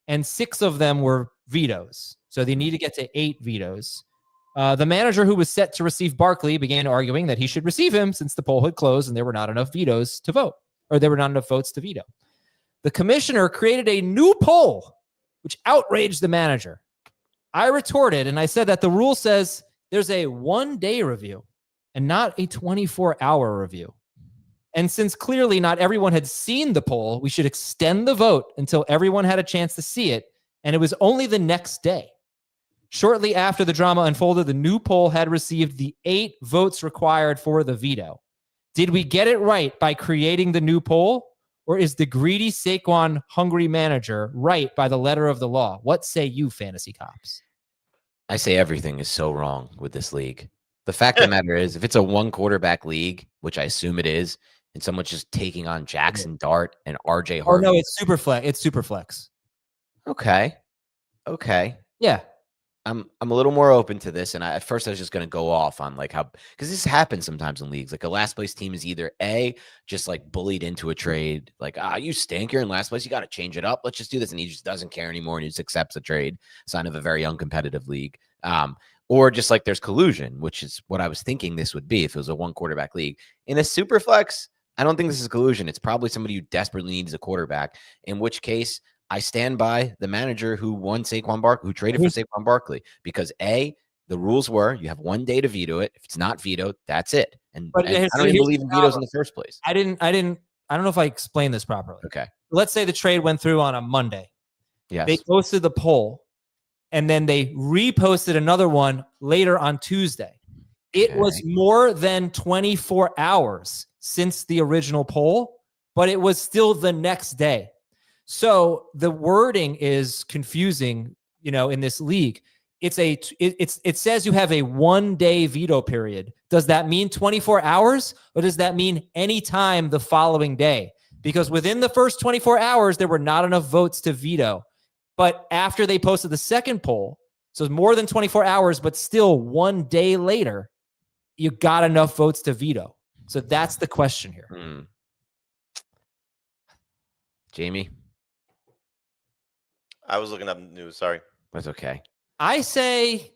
Speaker 1: and 6 of them were vetoes. So they need to get to 8 vetoes. The manager who was set to receive Barkley began arguing that he should receive him since the poll had closed and there were not enough vetoes to vote, or there were not enough votes to veto. The commissioner created a new poll, which outraged the manager. I retorted and I said that the rule says there's a 1 day review and not a 24-hour review. And since clearly not everyone had seen the poll, we should extend the vote until everyone had a chance to see it. And it was only the next day. Shortly after the drama unfolded, the new poll had received the 8 votes required for the veto. Did we get it right by creating the new poll? Or is the greedy Saquon hungry manager right by the letter of the law? What say you, Fantasy Cops?
Speaker 2: I say everything is so wrong with this league. The fact of the matter is, if it's a 1 quarterback league, which I assume it is, and someone's just taking on Jackson Dart and RJ Harvey.
Speaker 1: Oh, no, it's super flex. It's super flex.
Speaker 2: Okay.
Speaker 1: Yeah.
Speaker 2: I'm a little more open to this, and at first I was just going to go off on like how, because this happens sometimes in leagues. Like a last place team is either A, just like bullied into a trade, like you stink, you're in last place, you got to change it up. Let's just do this, and he just doesn't care anymore, and he just accepts the trade. Sign of a very uncompetitive league. Or just like there's collusion, which is what I was thinking this would be if it was a 1 quarterback league. In a super flex, I don't think this is collusion. It's probably somebody who desperately needs a quarterback. In which case, I stand by the manager who won Saquon Barkley, who traded for Saquon Barkley, because A, the rules were you have 1 day to veto it. If it's not vetoed, that's it. And I don't even believe in vetoes in the first place.
Speaker 1: I don't know if I explained this properly.
Speaker 2: Okay.
Speaker 1: Let's say the trade went through on a Monday.
Speaker 2: Yes.
Speaker 1: They posted the poll, and then they reposted another one later on Tuesday. It was more than 24 hours since the original poll, but it was still the next day. So the wording is confusing, in this league. It says you have a 1 day veto period. Does that mean 24 hours or does that mean any time the following day? Because within the first 24 hours, there were not enough votes to veto. But after they posted the second poll, so more than 24 hours, but still 1 day later, you got enough votes to veto. So that's the question here.
Speaker 2: Jamie?
Speaker 3: I was looking up the news. Sorry.
Speaker 2: That's okay.
Speaker 1: I say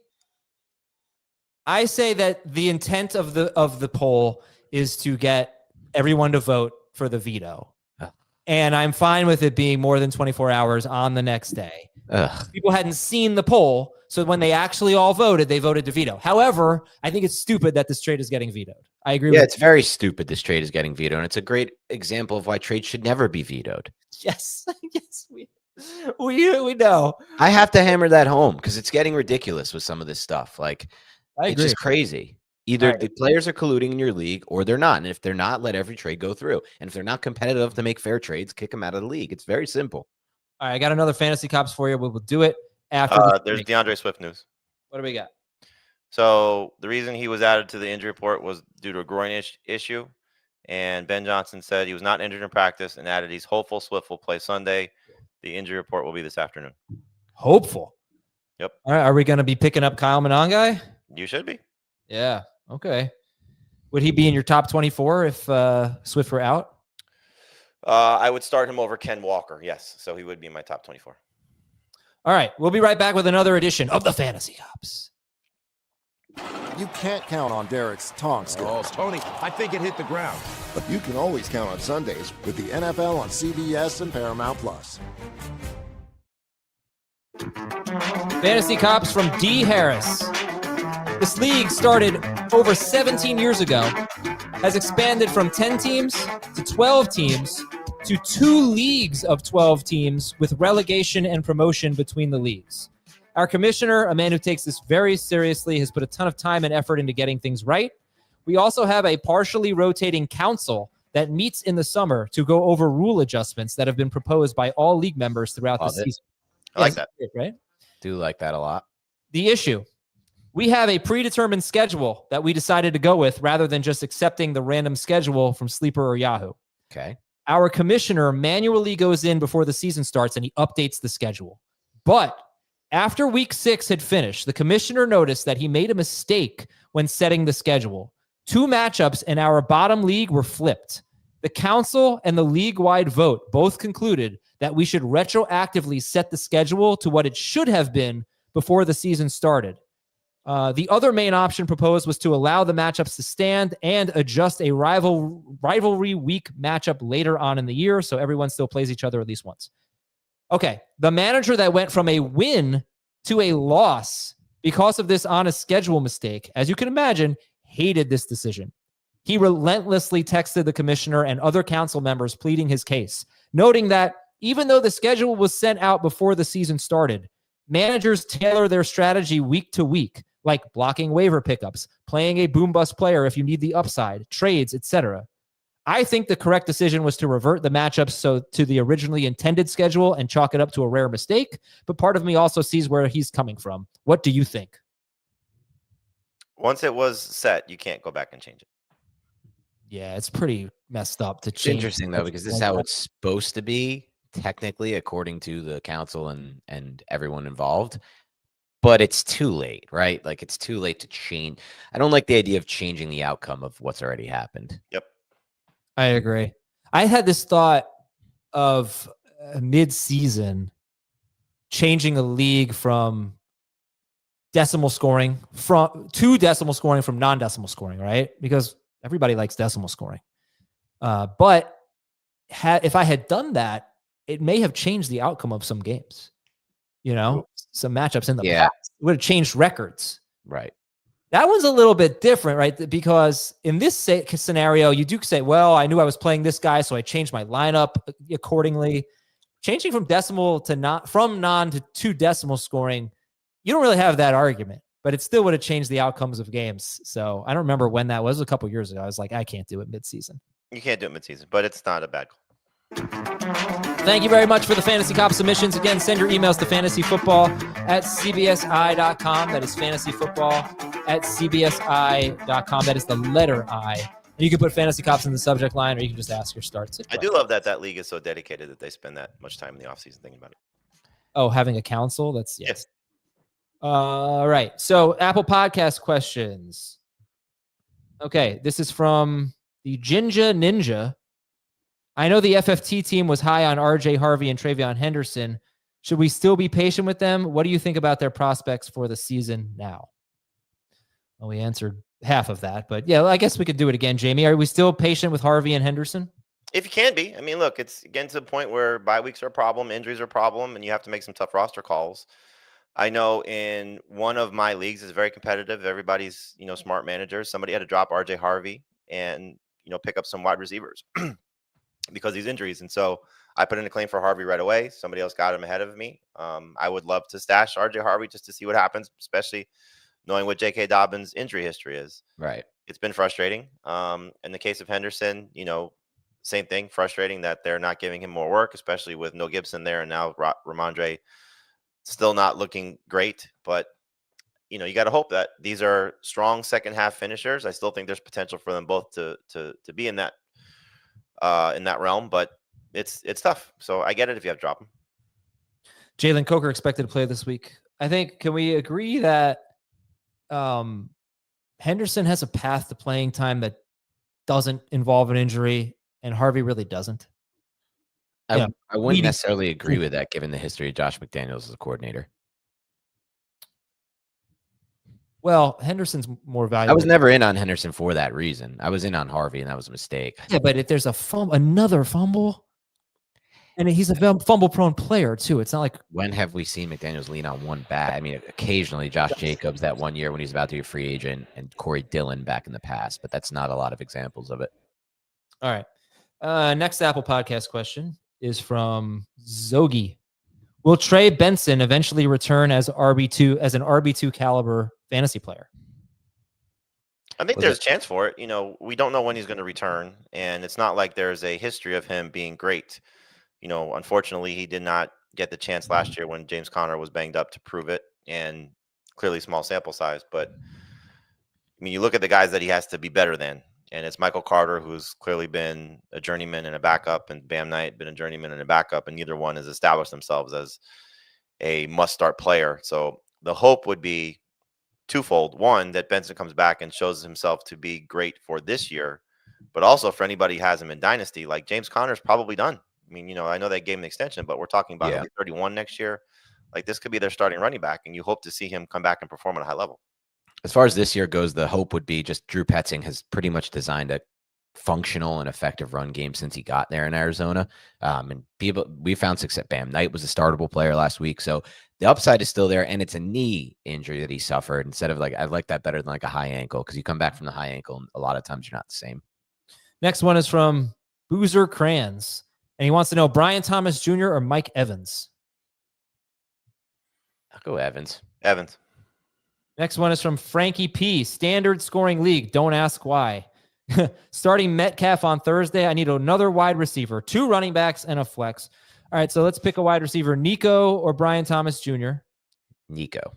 Speaker 1: that the intent of the poll is to get everyone to vote for the veto. And I'm fine with it being more than 24 hours on the next day. People hadn't seen the poll, so when they actually all voted, they voted to veto. However, I think it's stupid that this trade is getting vetoed. I agree
Speaker 2: Yeah,
Speaker 1: with
Speaker 2: it's very stupid this trade is getting vetoed, and it's a great example of why trades should never be vetoed.
Speaker 1: Yes. Yes, we know.
Speaker 2: I have to hammer that home because it's getting ridiculous with some of this stuff. Like,
Speaker 1: I
Speaker 2: it's
Speaker 1: agree.
Speaker 2: just crazy. Either the players are colluding in your league or they're not. And if they're not, let every trade go through. And if they're not competitive to make fair trades, kick them out of the league. It's very simple.
Speaker 1: All right, I got another fantasy cops for you. We'll do it after.
Speaker 3: There's DeAndre Swift news.
Speaker 1: What do we got?
Speaker 3: So the reason he was added to the injury report was due to a groin issue. And Ben Johnson said he was not injured in practice and added he's hopeful Swift will play Sunday. The injury report will be this afternoon.
Speaker 1: Hopeful.
Speaker 3: Yep.
Speaker 1: All right, are we going to be picking up Kyle Monangai?
Speaker 3: You should be.
Speaker 1: Yeah. Okay. Would he be in your top 24 if Swift were out?
Speaker 3: I would start him over Ken Walker. Yes. So he would be in my top 24.
Speaker 1: All right. We'll be right back with another edition of the Fantasy Cops.
Speaker 6: You can't count on Derek's taunt skills.
Speaker 7: Oh, Tony, I think it hit the ground.
Speaker 6: But you can always count on Sundays with the NFL on CBS and Paramount+.
Speaker 1: Fantasy Cops from D. Harris. This league started over 17 years ago, has expanded from 10 teams to 12 teams to 2 leagues of 12 teams with relegation and promotion between the leagues. Our commissioner, a man who takes this very seriously, has put a ton of time and effort into getting things right. We also have a partially rotating council that meets in the summer to go over rule adjustments that have been proposed by all league members throughout the season.
Speaker 3: I like that.
Speaker 1: Right?
Speaker 2: Do like that a lot.
Speaker 1: The issue. We have a predetermined schedule that we decided to go with rather than just accepting the random schedule from Sleeper or Yahoo.
Speaker 2: Okay.
Speaker 1: Our commissioner manually goes in before the season starts and he updates the schedule. But after week 6 had finished, the commissioner noticed that he made a mistake when setting the schedule. 2 matchups in our bottom league were flipped. The council and the league-wide vote both concluded that we should retroactively set the schedule to what it should have been before the season started. The other main option proposed was to allow the matchups to stand and adjust a rivalry week matchup later on in the year so everyone still plays each other at least once. Okay, the manager that went from a win to a loss because of this honest schedule mistake, as you can imagine, hated this decision. He relentlessly texted the commissioner and other council members pleading his case, noting that even though the schedule was sent out before the season started, managers tailor their strategy week to week, like blocking waiver pickups, playing a boom bust player if you need the upside, trades, etc. I think the correct decision was to revert the matchups to the originally intended schedule and chalk it up to a rare mistake, but part of me also sees where he's coming from. What do you think?
Speaker 3: Once it was set, you can't go back and change it.
Speaker 1: Yeah, it's pretty messed up to
Speaker 2: It's
Speaker 1: change.
Speaker 2: interesting, though, because this is how it's supposed to be, technically, according to the council and everyone involved. But it's too late, right? Like, it's too late to change. I don't like the idea of changing the outcome of what's already happened.
Speaker 3: Yep.
Speaker 1: I agree. I had this thought of mid-season changing a league from decimal scoring to decimal scoring from non-decimal scoring, right? Because everybody likes decimal scoring. But if I had done that, it may have changed the outcome of some games. You know, some matchups in the past. It would have changed records.
Speaker 2: Right.
Speaker 1: That one's a little bit different, right? Because in this scenario, you do say, well, I knew I was playing this guy, so I changed my lineup accordingly. Changing from decimal to from non to decimal scoring, you don't really have that argument, but it still would have changed the outcomes of games. So I don't remember when that was. A couple years ago. I was like, I can't do it mid-season.
Speaker 3: You can't do it mid-season, but it's not a bad call.
Speaker 1: Thank you very much for the Fantasy Cop submissions. Again, send your emails to fantasyfootball@cbsi.com. That is fantasyfootball@cbsi.com. That is the letter I. And you can put Fantasy Cops in the subject line, or you can just ask your starts.
Speaker 3: I do love that league is so dedicated that they spend that much time in the offseason thinking about it.
Speaker 1: Oh, having a council? That's yes. All right. So Apple Podcast questions. Okay, this is from the Jinja Ninja. I know the FFT team was high on RJ Harvey and Travion Henderson. Should we still be patient with them? What do you think about their prospects for the season now? Well, we answered half of that, but yeah, I guess we could do it again, Jamie. Are we still patient with Harvey and Henderson?
Speaker 3: If you can be. I mean, look, it's getting to the point where bye weeks are a problem, injuries are a problem, and you have to make some tough roster calls. I know in one of my leagues is very competitive. Everybody's, smart managers. Somebody had to drop RJ Harvey and pick up some wide receivers because of these injuries. And so I put in a claim for Harvey right away. Somebody else got him ahead of me. I would love to stash RJ Harvey just to see what happens, especially knowing what J.K. Dobbins' injury history is.
Speaker 2: Right.
Speaker 3: It's been frustrating. In the case of Henderson, same thing, frustrating that they're not giving him more work, especially with no Gibson there, and now Ramondre still not looking great. But you got to hope that these are strong second half finishers. I still think there's potential for them both to be in that realm, but it's tough. So I get it if you have to drop them.
Speaker 1: Jalen Coker expected to play this week. I think, can we agree that Henderson has a path to playing time that doesn't involve an injury, and Harvey really doesn't?
Speaker 2: I wouldn't necessarily agree with that, given the history of Josh McDaniels as a coordinator.
Speaker 1: Well, Henderson's more valuable.
Speaker 2: I was never in on Henderson for that reason. I was in on Harvey, and that was a mistake.
Speaker 1: Yeah, but if there's another fumble, and he's a fumble-prone player too. It's not like,
Speaker 2: when have we seen McDaniels lean on one bat? I mean, occasionally Josh Jacobs that one year when he's about to be a free agent, and Corey Dillon back in the past, but that's not a lot of examples of it.
Speaker 1: All right. Next Apple Podcast question is from Zogi. Will Trey Benson eventually return as an RB2 caliber fantasy player?
Speaker 3: I think there's a chance for it. We don't know when he's going to return, and it's not like there's a history of him being great. Unfortunately, he did not get the chance last year when James Conner was banged up to prove it, and clearly small sample size. But I mean, you look at the guys that he has to be better than, and it's Michael Carter, who's clearly been a journeyman and a backup, and Bam Knight been a journeyman and a backup, and neither one has established themselves as a must-start player. So the hope would be twofold. One, that Benson comes back and shows himself to be great for this year, but also for anybody who has him in Dynasty, like James Conner's probably done. I mean, I know they gave him an extension, but we're talking about 31 next year. Like, this could be their starting running back, and you hope to see him come back and perform at a high level.
Speaker 2: As far as this year goes, the hope would be just Drew Petzing has pretty much designed a functional and effective run game since he got there in Arizona. And we found success. Bam Knight was a startable player last week. So the upside is still there, and it's a knee injury that he suffered instead of I like that better than like a high ankle, because you come back from the high ankle and a lot of times you're not the same. Next
Speaker 1: one is from Boozer Crayons, and he wants to know Brian Thomas Jr. or Mike Evans.
Speaker 2: I'll go Evans.
Speaker 1: Next one is from Frankie P. Standard scoring league. Don't ask why. Starting Metcalf on Thursday. I need another wide receiver, 2 running backs, and a flex. All right, so let's pick a wide receiver. Nico or Brian Thomas Jr.?
Speaker 2: Nico.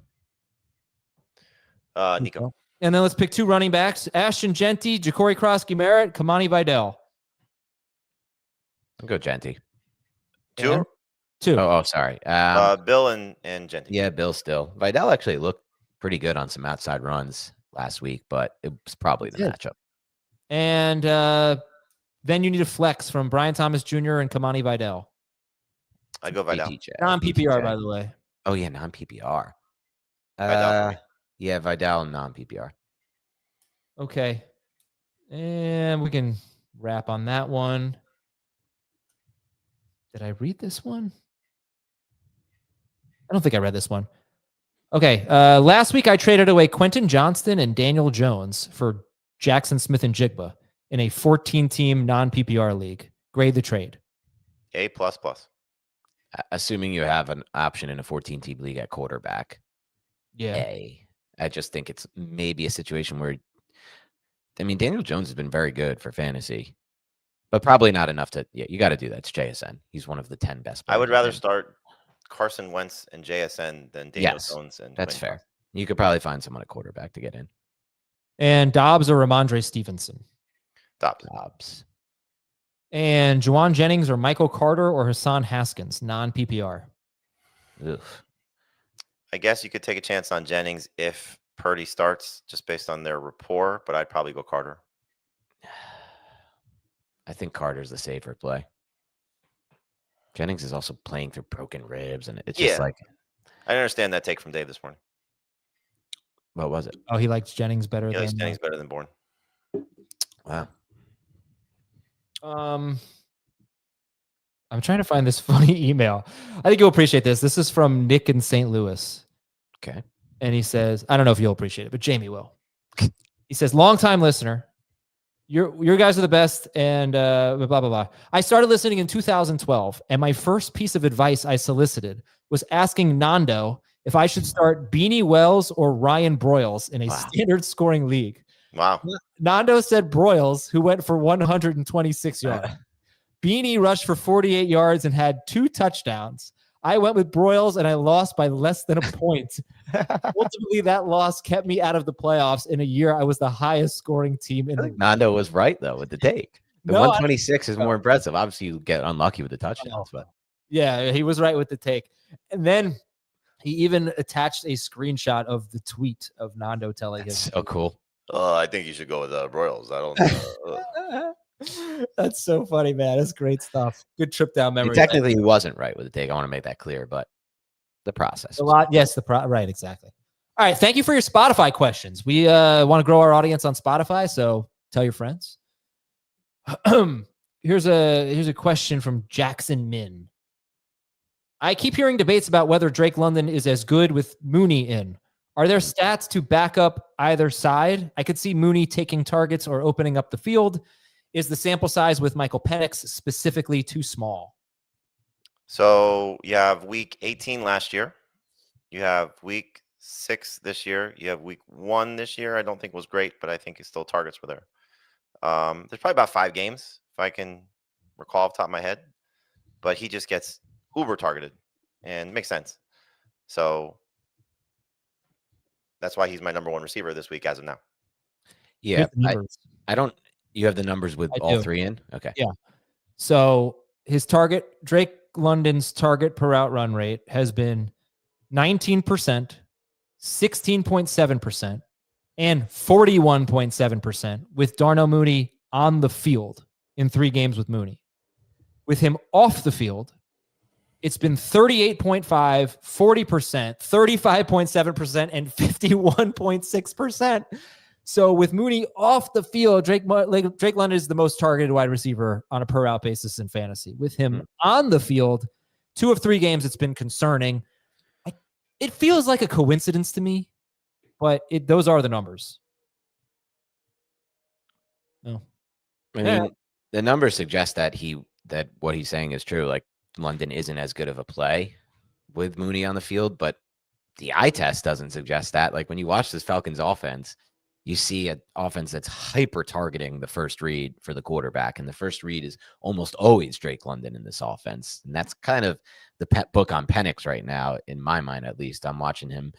Speaker 3: Nico.
Speaker 1: And then let's pick 2 running backs. Ashton Genty, Ja'Cory Krosky-Merritt, Kamani Vidal.
Speaker 2: I'll go Genty.
Speaker 3: 2?
Speaker 1: 2.
Speaker 2: Oh, sorry.
Speaker 3: Bill and Genty.
Speaker 2: Yeah, Bill still. Vidal actually looked pretty good on some outside runs last week, but it was probably the matchup.
Speaker 1: And then you need a flex from Brian Thomas Jr. and Kamani Vidal.
Speaker 3: I go Vidal.
Speaker 1: Non-PPR, by the way.
Speaker 2: Oh, yeah, non-PPR.
Speaker 3: Vidal.
Speaker 2: Vidal non-PPR.
Speaker 1: Okay. And we can wrap on that one. Did I read this one? I don't think I read this one. Okay. Last week I traded away Quentin Johnston and Daniel Jones for Jackson Smith and Jigba in a 14-team non-PPR league. Grade the trade.
Speaker 3: A++.
Speaker 2: Assuming you have an option in a 14-team league at quarterback.
Speaker 1: Yeah.
Speaker 2: A. I just think it's maybe a situation where, I mean, Daniel Jones has been very good for fantasy, but probably not enough to, you got to do that. It's JSN. He's one of the 10 best players.
Speaker 3: I would rather start Carson Wentz and JSN than Daniel Jones. And
Speaker 2: that's fair. You could probably find someone at quarterback to get in.
Speaker 1: And Dobbs or Ramondre Stevenson?
Speaker 3: Dobbs.
Speaker 1: And Juwan Jennings or Michael Carter or Hassan Haskins, non-PPR?
Speaker 3: I guess you could take a chance on Jennings if Purdy starts, just based on their rapport, but I'd probably go Carter.
Speaker 2: I think Carter's the safer play. Jennings is also playing through broken ribs, and it's just like...
Speaker 3: I understand that take from Dave this morning.
Speaker 2: What was it?
Speaker 1: Oh, he likes Jennings better than...
Speaker 3: He likes Jennings better than Bourne.
Speaker 2: Wow.
Speaker 1: I'm trying to find this funny email. I think you'll appreciate this. This is from Nick in St. Louis.
Speaker 2: Okay.
Speaker 1: And he says, I don't know if you'll appreciate it, but Jamie will. He says, longtime listener. Your guys are the best, and blah, blah, blah. I started listening in 2012, and my first piece of advice I solicited was asking Nando if I should start Beanie Wells or Ryan Broyles in a standard scoring league.
Speaker 3: Wow.
Speaker 1: Nando said Broyles, who went for 126 yards. Beanie rushed for 48 yards and had 2 touchdowns. I went with Broyles, and I lost by less than a point. Ultimately, that loss kept me out of the playoffs. In a year, I was the highest scoring team in the league.
Speaker 2: Nando was right, though, with the take. The 126 is more impressive. Obviously, you get unlucky with the touchdowns. But
Speaker 1: yeah, he was right with the take. And then he even attached a screenshot of the tweet of Nando telling him.
Speaker 2: So cool.
Speaker 3: I think you should go with Broyles. I don't
Speaker 1: That's so funny, man. That's great stuff. Good trip down memory.
Speaker 2: Technically, he wasn't right with the take. I want to make that clear, but the process.
Speaker 1: Yes, right, exactly. All right, thank you for your Spotify questions. We want to grow our audience on Spotify, so tell your friends. Here's a question from Jackson Min. I keep hearing debates about whether Drake London is as good with Mooney in. Are there stats to back up either side? I could see Mooney taking targets or opening up the field. Is the sample size with Michael Penix specifically too small?
Speaker 3: So you have week 18 last year. You have week 6 this year. You have week 1 this year. I don't think was great, but I think his still targets were there. There's probably about 5 games, if I can recall off the top of my head. But he just gets uber targeted, and makes sense. So that's why he's my number 1 receiver this week as of now.
Speaker 2: Yeah, I don't. You have the numbers with all 3 in? Okay.
Speaker 1: Yeah. So his target, Drake London's target per route run rate has been 19%, 16.7%, and 41.7% with Darnell Mooney on the field in 3 games with Mooney. With him off the field, it's been 38.5%, 40%, 35.7%, and 51.6%. So with Mooney off the field, Drake London is the most targeted wide receiver on a per route basis in fantasy. With him on the field, 2 of 3 games, it's been concerning. It feels like a coincidence to me, but those are the numbers. No,
Speaker 2: I mean, the numbers suggest that what he's saying is true. Like London isn't as good of a play with Mooney on the field, but the eye test doesn't suggest that. Like when you watch this Falcons offense, you see an offense that's hyper targeting the first read for the quarterback. And the first read is almost always Drake London in this offense. And that's kind of the pet book on Penix right now, in my mind, at least. I'm watching him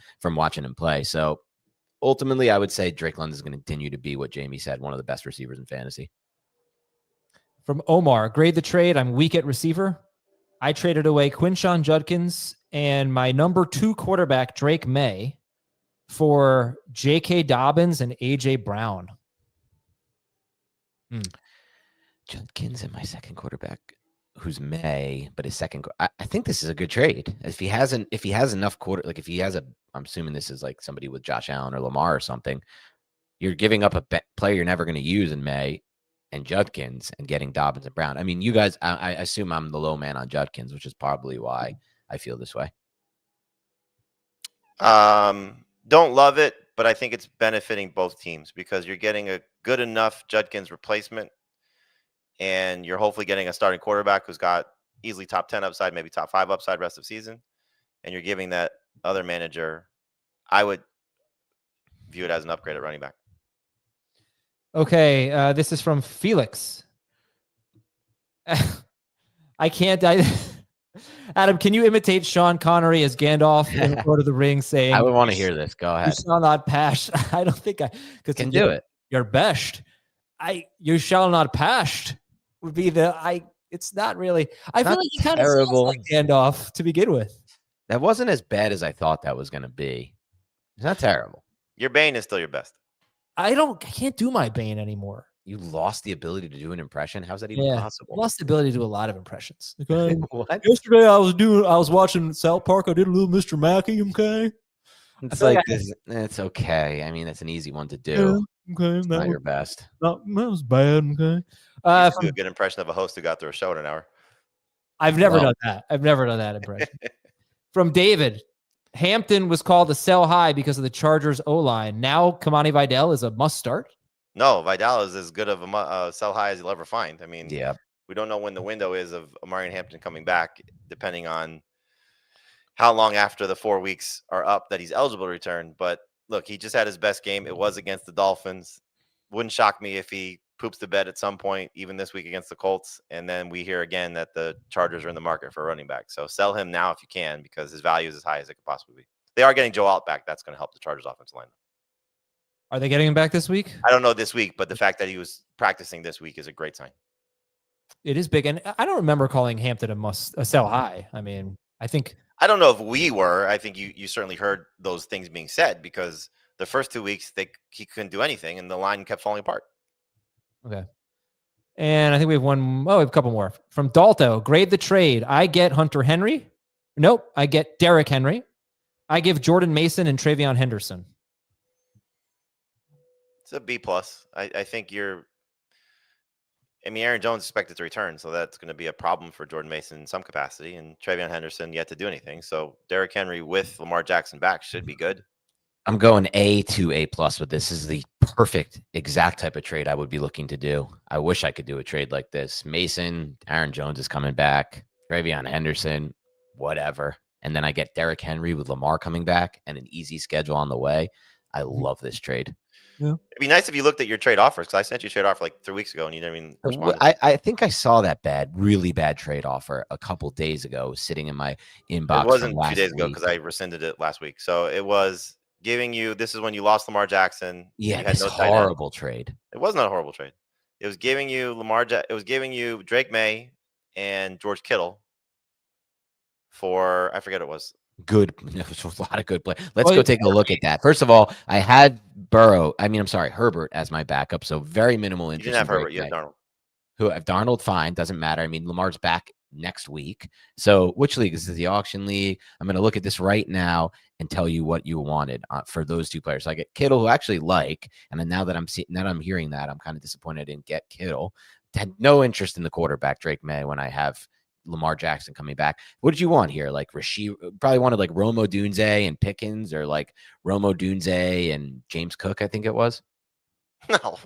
Speaker 2: play. So ultimately, I would say Drake London is going to continue to be what Jamie said, one of the best receivers in fantasy.
Speaker 1: From Omar, grade the trade. I'm weak at receiver. I traded away Quinshon Judkins and my number 2 quarterback, Drake May, for J.K. Dobbins and A.J. Brown.
Speaker 2: Judkins and my second quarterback, who's May, but his second. I think this is a good trade. If he has enough I'm assuming this is like somebody with Josh Allen or Lamar or something. You're giving up a player you're never going to use in May and Judkins and getting Dobbins and Brown. I mean, you guys, I assume I'm the low man on Judkins, which is probably why I feel this way.
Speaker 3: Don't love it, but I think it's benefiting both teams because you're getting a good enough Judkins replacement, and you're hopefully getting a starting quarterback who's got easily top 10 upside, maybe top 5 upside rest of season, and you're giving that other manager, I would view it as an upgrade at running back.
Speaker 1: Okay, this is from Felix. I can't. Adam, can you imitate Sean Connery as Gandalf in Lord of the Rings saying,
Speaker 2: I would want to hear this. Go ahead.
Speaker 1: You shall not pass. I don't think I
Speaker 2: can do it.
Speaker 1: Your best. You shall not pass would be it's not really. I feel like he kind of sounds like Gandalf to begin with.
Speaker 2: That wasn't as bad as I thought that was going to be. It's not terrible.
Speaker 3: Your Bane is still your best.
Speaker 1: I can't do my Bane anymore.
Speaker 2: You lost the ability to do an impression? How's that even possible?
Speaker 1: I lost the ability to do a lot of impressions.
Speaker 2: Okay. What?
Speaker 1: Yesterday I was watching South Park. I did a little Mr. Mackey, okay?
Speaker 2: It's like this. It's okay. I mean, that's an easy one to do.
Speaker 1: Yeah, okay.
Speaker 2: It's not your best.
Speaker 1: No, that was bad, okay?
Speaker 3: Do a good impression of a host who got through a show in an hour.
Speaker 1: I've never done that. I've never done that impression. From David, Hampton was called a sell high because of the Chargers O-line. Now Kamani Vidal is a must start.
Speaker 3: No, Vidal is as good of a sell high as you'll ever find. I mean,
Speaker 2: Yeah.
Speaker 3: we don't know when the window is of Amari Hampton coming back, depending on how long after the 4 weeks are up that he's eligible to return. But look, he just had his best game. It was against the Dolphins. Wouldn't shock me if he poops the bed at some point, even this week against the Colts. And then we hear again that the Chargers are in the market for a running back. So sell him now if you can, because his value is as high as it could possibly be. They are getting Joe Alt back. That's going to help the Chargers offensive line.
Speaker 1: Are they getting him back this week?
Speaker 3: I don't know this week, but the fact that he was practicing this week is a great sign.
Speaker 1: It is big. And I don't remember calling Hampton a sell high. I mean, I
Speaker 3: don't know if we were. I think you certainly heard those things being said, because the first 2 weeks he couldn't do anything and the line kept falling apart.
Speaker 1: Okay. And I think we have we have a couple more. From Dalto, grade the trade. I get Hunter Henry. Nope. I get Derrick Henry. I give Jordan Mason and Travion Henderson.
Speaker 3: It's a B+. I think Aaron Jones is expected to return, so that's going to be a problem for Jordan Mason in some capacity, and Travion Henderson yet to do anything. So Derrick Henry with Lamar Jackson back should be good.
Speaker 2: I'm going A to A+, but this is the perfect exact type of trade I would be looking to do. I wish I could do a trade like this. Mason, Aaron Jones is coming back, Travion Henderson, whatever. And then I get Derrick Henry with Lamar coming back and an easy schedule on the way. I love this trade.
Speaker 1: Yeah.
Speaker 3: It'd be nice if you looked at your trade offers, because I sent you a trade offer like 3 weeks ago and you didn't even respond.
Speaker 2: I think I saw that really bad trade offer a couple days ago sitting in my inbox.
Speaker 3: It wasn't 2 days ago because I rescinded it last week. So it was giving you, this is when you lost Lamar Jackson.
Speaker 2: Yeah, it's horrible trade.
Speaker 3: It was not a horrible trade. It was giving you it was giving you Drake May and George Kittle for, I forget what it was.
Speaker 2: Good. There was a lot of good play. Let's go take a look at that. First of all, I had Herbert as my backup, so very minimal interest.
Speaker 3: You didn't have Herbert, you had Darnold.
Speaker 2: Darnold, fine, doesn't matter. I mean, Lamar's back next week. So which league? This is the auction league. I'm going to look at this right now and tell you what you wanted for those two players. So I get Kittle, who I actually like, and then now that I'm hearing that, I'm kind of disappointed I didn't get Kittle. Had no interest in the quarterback Drake May when I have Lamar Jackson coming back. What did you want here? Like Rasheed, probably wanted like Romo Dunze and Pickens, or like Romo Dunze and James Cook, I think it was.
Speaker 3: No.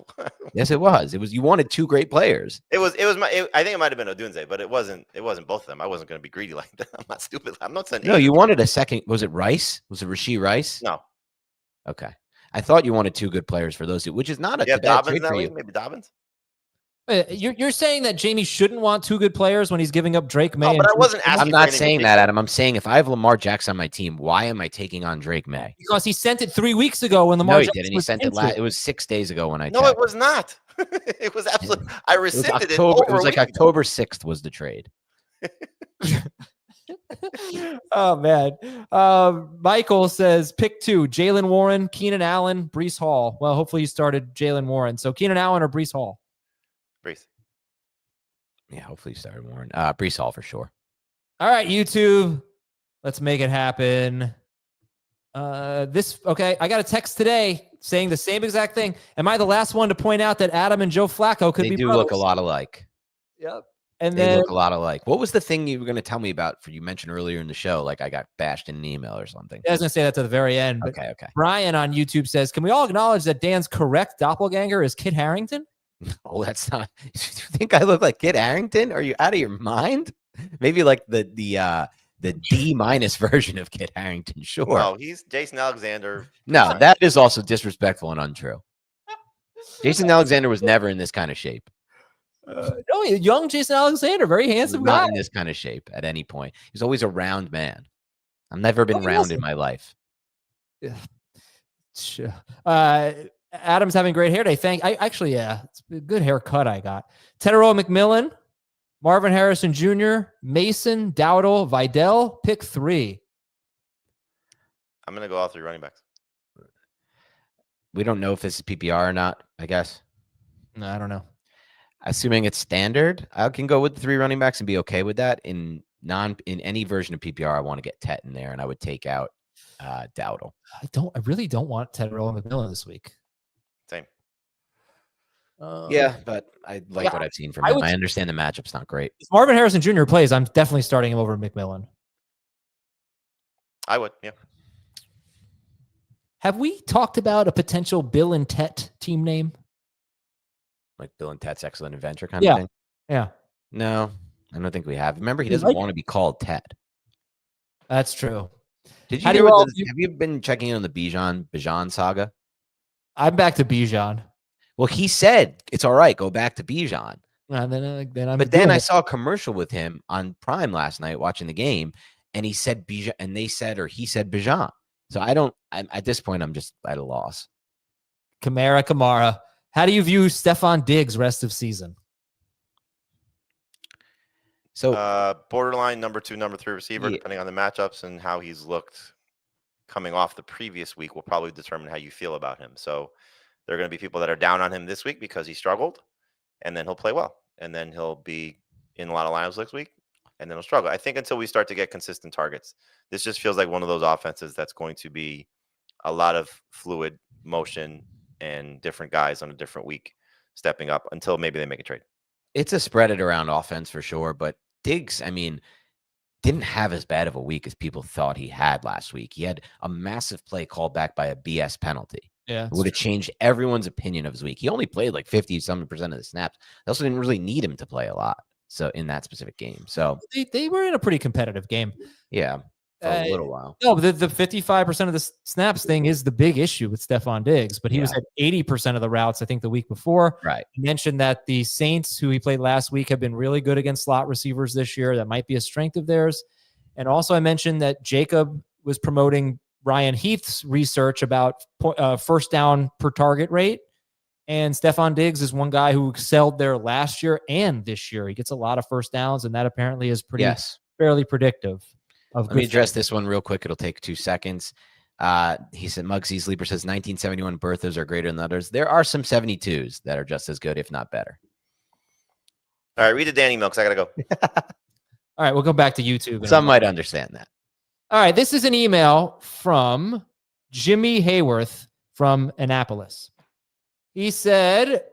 Speaker 2: Yes, it was. You wanted two great players.
Speaker 3: I think it might have been Odunze, but it wasn't both of them. I wasn't going to be greedy like that. I'm not stupid. I'm not saying.
Speaker 2: No, you wanted a second. Was it Rice? Was it Rasheed Rice?
Speaker 3: No.
Speaker 2: Okay. I thought you wanted two good players for those two, which is not a bad trade for you.
Speaker 3: Maybe Dobbins.
Speaker 1: You're saying that Jamie shouldn't want two good players when he's giving up Drake May?
Speaker 3: No, but I wasn't asking.
Speaker 2: I'm not saying that, Adam. I'm saying if I have Lamar Jackson on my team, why am I taking on Drake May?
Speaker 1: Because he sent it 3 weeks ago when Lamar Jackson
Speaker 2: didn't. He sent it It was 6 days ago when I.
Speaker 3: No, it was not. It was absolutely. I rescinded it.
Speaker 2: It was like October 6th was the trade.
Speaker 1: Oh man. Michael says pick 2: Jalen Warren, Keenan Allen, Breece Hall. Well, hopefully you started Jalen Warren. So Keenan Allen or Breece Hall?
Speaker 3: Breece.
Speaker 2: Yeah, hopefully you started Warren. Breece Hall for sure.
Speaker 1: All right, YouTube. Let's make it happen. Okay. I got a text today saying the same exact thing. Am I the last one to point out that Adam and Joe Flacco could be
Speaker 2: They do
Speaker 1: brothers?
Speaker 2: look a lot alike.
Speaker 1: Yep. And
Speaker 2: they look a lot alike. What was the thing you were going to tell me about? You mentioned earlier in the show, like I got bashed in an email or something.
Speaker 1: I was going to say that to the very end.
Speaker 2: Okay.
Speaker 1: Brian on YouTube says, can we all acknowledge that Dan's correct doppelganger is Kit Harington?
Speaker 2: No, that's not. You think I look like Kit Harington? Are you out of your mind? Maybe like the D- version of Kit Harington. Sure.
Speaker 3: No, he's Jason Alexander.
Speaker 2: No, that is also disrespectful and untrue. Jason Alexander was never in this kind of shape.
Speaker 1: No, young Jason Alexander, very handsome guy.
Speaker 2: Not in this kind of shape at any point. He's always a round man. I've never been round in my life.
Speaker 1: Yeah. Sure. Adam's having great hair today. It's a good haircut I got. Tedero McMillan, Marvin Harrison Jr., Mason, Dowdle, Vidal, pick 3.
Speaker 3: I'm going to go all 3 running backs.
Speaker 2: We don't know if this is PPR or not, I guess.
Speaker 1: No, I don't know.
Speaker 2: Assuming it's standard, I can go with the 3 running backs and be okay with that. In any version of PPR, I want to get Tet in there, and I would take out Dowdle.
Speaker 1: I really don't want Tedero McMillan this week.
Speaker 3: Same.
Speaker 2: Yeah, but I like what I've seen from him. I understand the matchup's not great.
Speaker 1: If Marvin Harrison Jr. plays, I'm definitely starting him over McMillan.
Speaker 3: I would, yeah.
Speaker 1: Have we talked about a potential Bill and Tet team name?
Speaker 2: Like Bill and Ted's Excellent Adventure kind of thing?
Speaker 1: Yeah.
Speaker 2: No, I don't think we have. Remember, he doesn't want to be called Ted.
Speaker 1: That's true.
Speaker 2: Did you hear have you been checking in on the Bijan saga?
Speaker 1: I'm back to Bijan.
Speaker 2: Well, he said it's all right. Go back to Bijan.
Speaker 1: Then
Speaker 2: I saw a commercial with him on Prime last night watching the game, and he said Bijan, and he said Bijan. So I'm at this point, I'm just at a loss.
Speaker 1: Kamara. How do you view Stephon Diggs rest of season?
Speaker 3: So borderline number 2, number 3 receiver, depending on the matchups and how he's looked coming off the previous week will probably determine how you feel about him. So there are going to be people that are down on him this week because he struggled, and then he'll play well, and then he'll be in a lot of lineups next week, and then he'll struggle. I think until we start to get consistent targets, this just feels like one of those offenses that's going to be a lot of fluid motion and different guys on a different week stepping up until maybe they make a trade.
Speaker 2: It's a spread it around offense for sure, but Diggs, didn't have as bad of a week as people thought he had last week. He had a massive play called back by a BS penalty.
Speaker 1: Yeah,
Speaker 2: it would have changed everyone's opinion of his week. He only played like 50-something% of the snaps. They also didn't really need him to play a lot. So in that specific game, so
Speaker 1: they were in a pretty competitive game.
Speaker 2: Yeah, for a little while.
Speaker 1: No, but the 55% of the snaps thing is the big issue with Stephon Diggs, but he was at 80% of the routes, I think, the week before.
Speaker 2: Right.
Speaker 1: You mentioned that the Saints, who he played last week, have been really good against slot receivers this year. That might be a strength of theirs. And also I mentioned that Jacob was promoting Ryan Heath's research about first down per target rate. And Stephon Diggs is one guy who excelled there last year and this year. He gets a lot of first downs, and that apparently is fairly predictive.
Speaker 2: Let me address this one real quick. It'll take 2 seconds. He said, Muggsy Sleeper says 1971 Berthas are greater than others. There are some 72s that are just as good, if not better.
Speaker 3: All right, read the Danny Milks. I got to go.
Speaker 1: All right, we'll go back to YouTube.
Speaker 2: Some might understand that.
Speaker 1: All right, this is an email from Jimmy Hayworth from Annapolis. He said,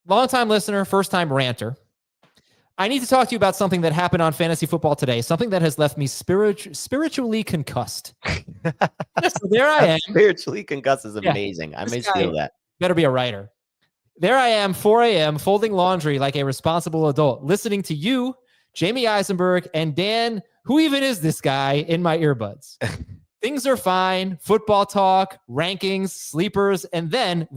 Speaker 1: longtime listener, first-time ranter. I need to talk to you about something that happened on Fantasy Football today, something that has left me spiritually concussed. So there I am.
Speaker 2: Spiritually concussed is amazing. I may steal that.
Speaker 1: Better be a writer. There I am, 4 a.m., folding laundry like a responsible adult, listening to you, Jamie Eisenberg, and Dan, who even is this guy, in my earbuds. Things are fine. Football talk, rankings, sleepers, and then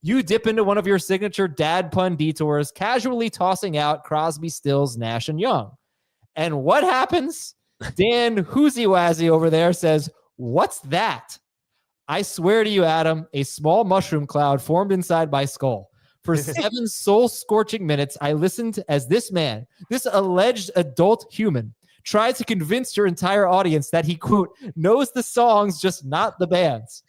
Speaker 1: you dip into one of your signature dad pun detours, casually tossing out Crosby, Stills, Nash, and Young. And what happens? Dan Hoozy-Wazzy over there says, "What's that?" I swear to you, Adam, a small mushroom cloud formed inside my skull. For 7 soul-scorching minutes, I listened as this man, this alleged adult human, tried to convince your entire audience that he, quote, knows the songs, just not the bands.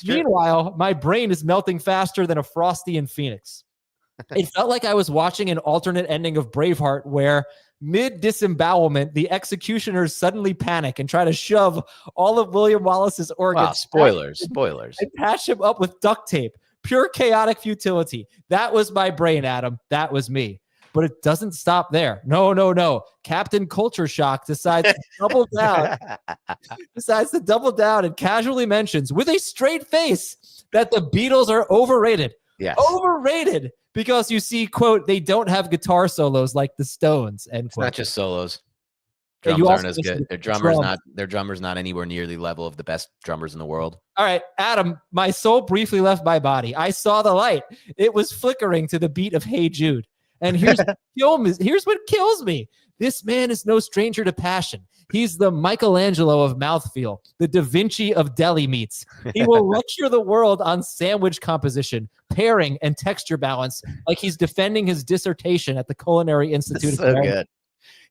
Speaker 1: Meanwhile, my brain is melting faster than a Frosty in Phoenix. It felt like I was watching an alternate ending of Braveheart where, mid-disembowelment, the executioners suddenly panic and try to shove all of William Wallace's organs.
Speaker 2: Wow, spoilers.
Speaker 1: And patch him up with duct tape. Pure chaotic futility. That was my brain, Adam. That was me. But it doesn't stop there. No. Captain Culture Shock decides to double down and casually mentions with a straight face that the Beatles are overrated.
Speaker 2: Yes.
Speaker 1: Overrated because you see, quote, they don't have guitar solos like the Stones. End
Speaker 2: It's
Speaker 1: quote.
Speaker 2: not just solos.
Speaker 1: Yeah,
Speaker 2: Drums aren't as good. Their drummers not anywhere nearly level of the best drummers in the world.
Speaker 1: All right, Adam, my soul briefly left my body. I saw the light. It was flickering to the beat of Hey Jude. And here's what kills me. This man is no stranger to passion. He's the Michelangelo of mouthfeel, the Da Vinci of deli meats. He will lecture the world on sandwich composition, pairing, and texture balance like he's defending his dissertation at the Culinary Institute.
Speaker 2: That's so good.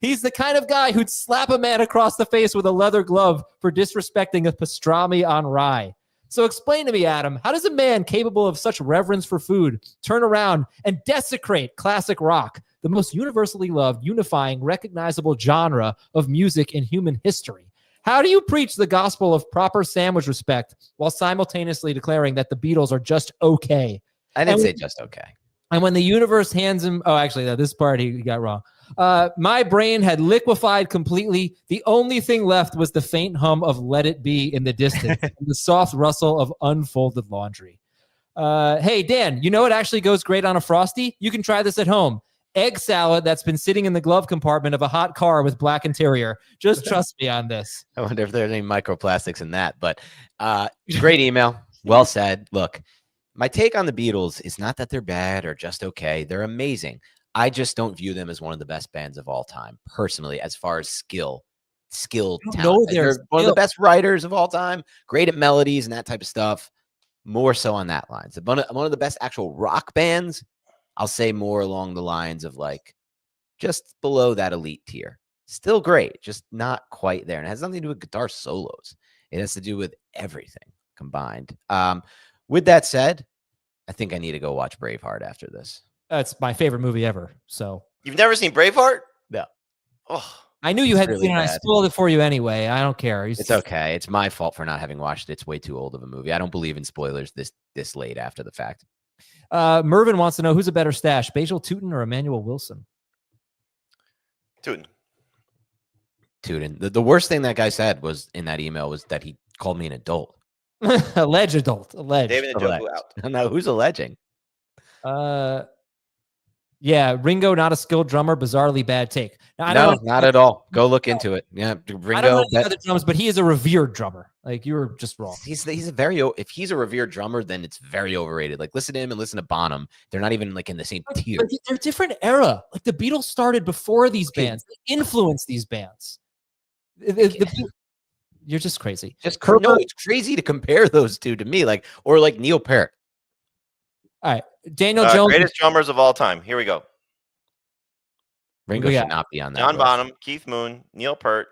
Speaker 1: He's the kind of guy who'd slap a man across the face with a leather glove for disrespecting a pastrami on rye. So explain to me, Adam, how does a man capable of such reverence for food turn around and desecrate classic rock, the most universally loved, unifying, recognizable genre of music in human history? How do you preach the gospel of proper sandwich respect while simultaneously declaring that the Beatles are just okay?
Speaker 2: I didn't say just okay.
Speaker 1: And when the universe hands him, this part he got wrong. My brain had liquefied completely. The only thing left was the faint hum of Let It Be in the distance and the soft rustle of unfolded laundry. Hey, Dan, you know it actually goes great on a Frosty? You can try this at home. Egg salad that's been sitting in the glove compartment of a hot car with black interior. Just trust me on this.
Speaker 2: I wonder if there's any microplastics in that. But great email. Well said. Look, my take on the Beatles is not that they're bad or just okay. They're amazing. I just don't view them as one of the best bands of all time, personally, as far as skill, talent. They're one of the best writers of all time, great at melodies and that type of stuff. More so on that line. So one of the best actual rock bands, I'll say more along the lines of like just below that elite tier. Still great, just not quite there. And it has nothing to do with guitar solos. It has to do with everything combined. With that said, I think I need to go watch Braveheart after this.
Speaker 1: That's my favorite movie ever. So
Speaker 3: you've never seen Braveheart?
Speaker 2: No.
Speaker 3: Oh,
Speaker 1: I knew you hadn't seen it. I spoiled it for you anyway. I don't care.
Speaker 2: It's okay. It's my fault for not having watched it. It's way too old of a movie. I don't believe in spoilers this late after the fact.
Speaker 1: Mervin wants to know who's a better stash, Basil Tootin or Emmanuel Wilson?
Speaker 3: Tootin.
Speaker 2: The worst thing that guy said was in that email was that he called me an adult.
Speaker 1: Alleged adult. Alleged.
Speaker 3: David Njoku out.
Speaker 2: No, who's alleging?
Speaker 1: Yeah, Ringo, not a skilled drummer, bizarrely bad take. Now,
Speaker 2: No, not at all. Go look into it. Yeah, Ringo.
Speaker 1: I don't know the drums, but he is a revered drummer. Like, you were just wrong.
Speaker 2: He's a very, if he's a revered drummer, then it's very overrated. Like, listen to him and listen to Bonham. They're not even like in the same tier.
Speaker 1: But they're different era. Like, the Beatles started before these bands. They influenced these bands. You're just crazy.
Speaker 2: No, it's crazy to compare those two to me. Or Neil Peart.
Speaker 1: All right. Daniel Jones.
Speaker 3: Greatest drummers of all time. Here we go.
Speaker 2: Ringo should not be on that.
Speaker 3: John Bonham, Keith Moon, Neil Peart,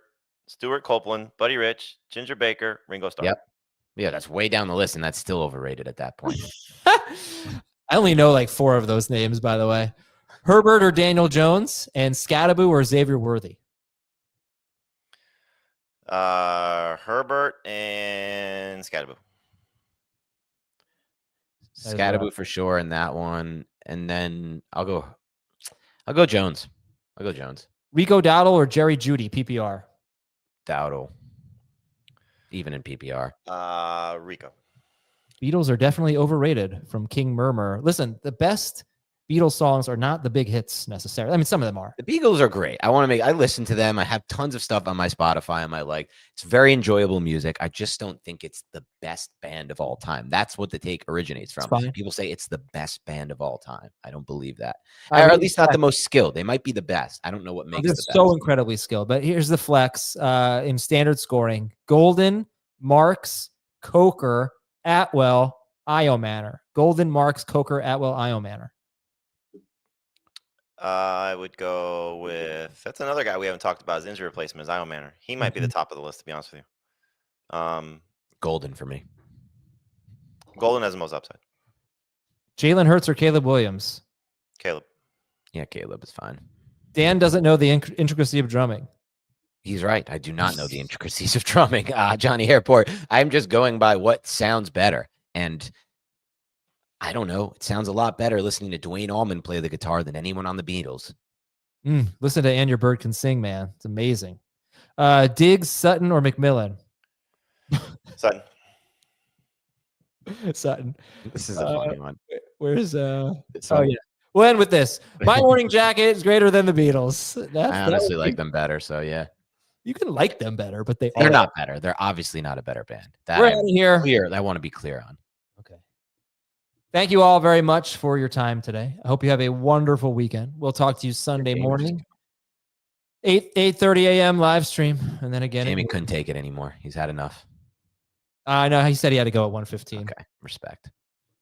Speaker 3: Stuart Copeland, Buddy Rich, Ginger Baker, Ringo Starr.
Speaker 2: Yep. Yeah, that's way down the list, and that's still overrated at that point.
Speaker 1: I only know like 4 of those names, by the way. Herbert or Daniel Jones, and Scattaboo or Xavier Worthy.
Speaker 3: Herbert and Scattaboo.
Speaker 2: Scattaboo for sure in that one, and then I'll go Jones. I'll go Jones.
Speaker 1: Rico Dowdle or Jerry Judy, PPR.
Speaker 2: Dowdle, even in PPR.
Speaker 3: Rico.
Speaker 1: Beatles are definitely overrated from King Murmur. Listen, the best Beatles songs are not the big hits necessarily. I mean, some of them are.
Speaker 2: The Beatles are great. I listen to them. I have tons of stuff on my Spotify on my It's very enjoyable music. I just don't think it's the best band of all time. That's what the take originates from. People say it's the best band of all time. I don't believe that. Or at least not the most skilled. They might be the best. I don't know what makes
Speaker 1: they're
Speaker 2: the best.
Speaker 1: So incredibly skilled. But here's the flex in standard scoring. Golden, Marks, Coker, Atwell, Io Manor. Golden, Marks, Coker, Atwell, Io Manor.
Speaker 3: I would go with that's another guy we haven't talked about. His injury replacement is Io Manor. He might be the top of the list, to be honest with you.
Speaker 2: Golden for me.
Speaker 3: Golden has the most upside.
Speaker 1: Jalen Hurts or Caleb Williams?
Speaker 3: Caleb.
Speaker 2: Yeah, Caleb is fine.
Speaker 1: Dan doesn't know the intricacy of drumming.
Speaker 2: He's right. I do not know the intricacies of drumming. Johnny Airport. I'm just going by what sounds better. And I don't know. It sounds a lot better listening to Dwayne Allman play the guitar than anyone on the Beatles.
Speaker 1: Listen to And Your Bird Can Sing, man. It's amazing. Diggs, Sutton, or McMillan?
Speaker 3: Sutton.
Speaker 1: Sutton.
Speaker 2: This is a funny one.
Speaker 1: Where's yeah. We'll end with this. My Morning Jacket is greater than the Beatles.
Speaker 2: I honestly like them better, so yeah.
Speaker 1: You can like them better, but
Speaker 2: they're not better. They're obviously not a better band.
Speaker 1: We're out of here.
Speaker 2: I want to be clear on.
Speaker 1: Okay. Thank you all very much for your time today. I hope you have a wonderful weekend. We'll talk to you Sunday morning, 8:30 a.m. live stream, and then again.
Speaker 2: Jamie couldn't take it anymore. He's had enough.
Speaker 1: I know. He said he had to go at 1:15.
Speaker 2: Okay, respect.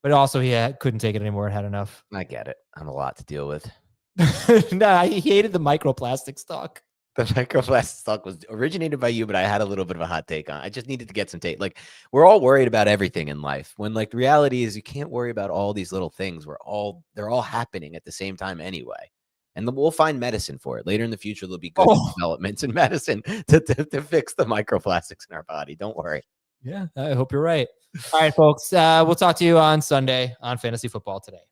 Speaker 1: But also he couldn't take it anymore and had enough.
Speaker 2: I get it. I'm a lot to deal with.
Speaker 1: No, he hated the microplastics talk.
Speaker 2: The microplastics talk was originated by you, but I had a little bit of a hot take on it. I just needed to get some take. We're all worried about everything in life. When the reality is you can't worry about all these little things. They're all happening at the same time anyway. And we'll find medicine for it. Later in the future, there'll be good developments in medicine to fix the microplastics in our body. Don't worry.
Speaker 1: Yeah, I hope you're right. All right, folks. We'll talk to you on Sunday on Fantasy Football Today.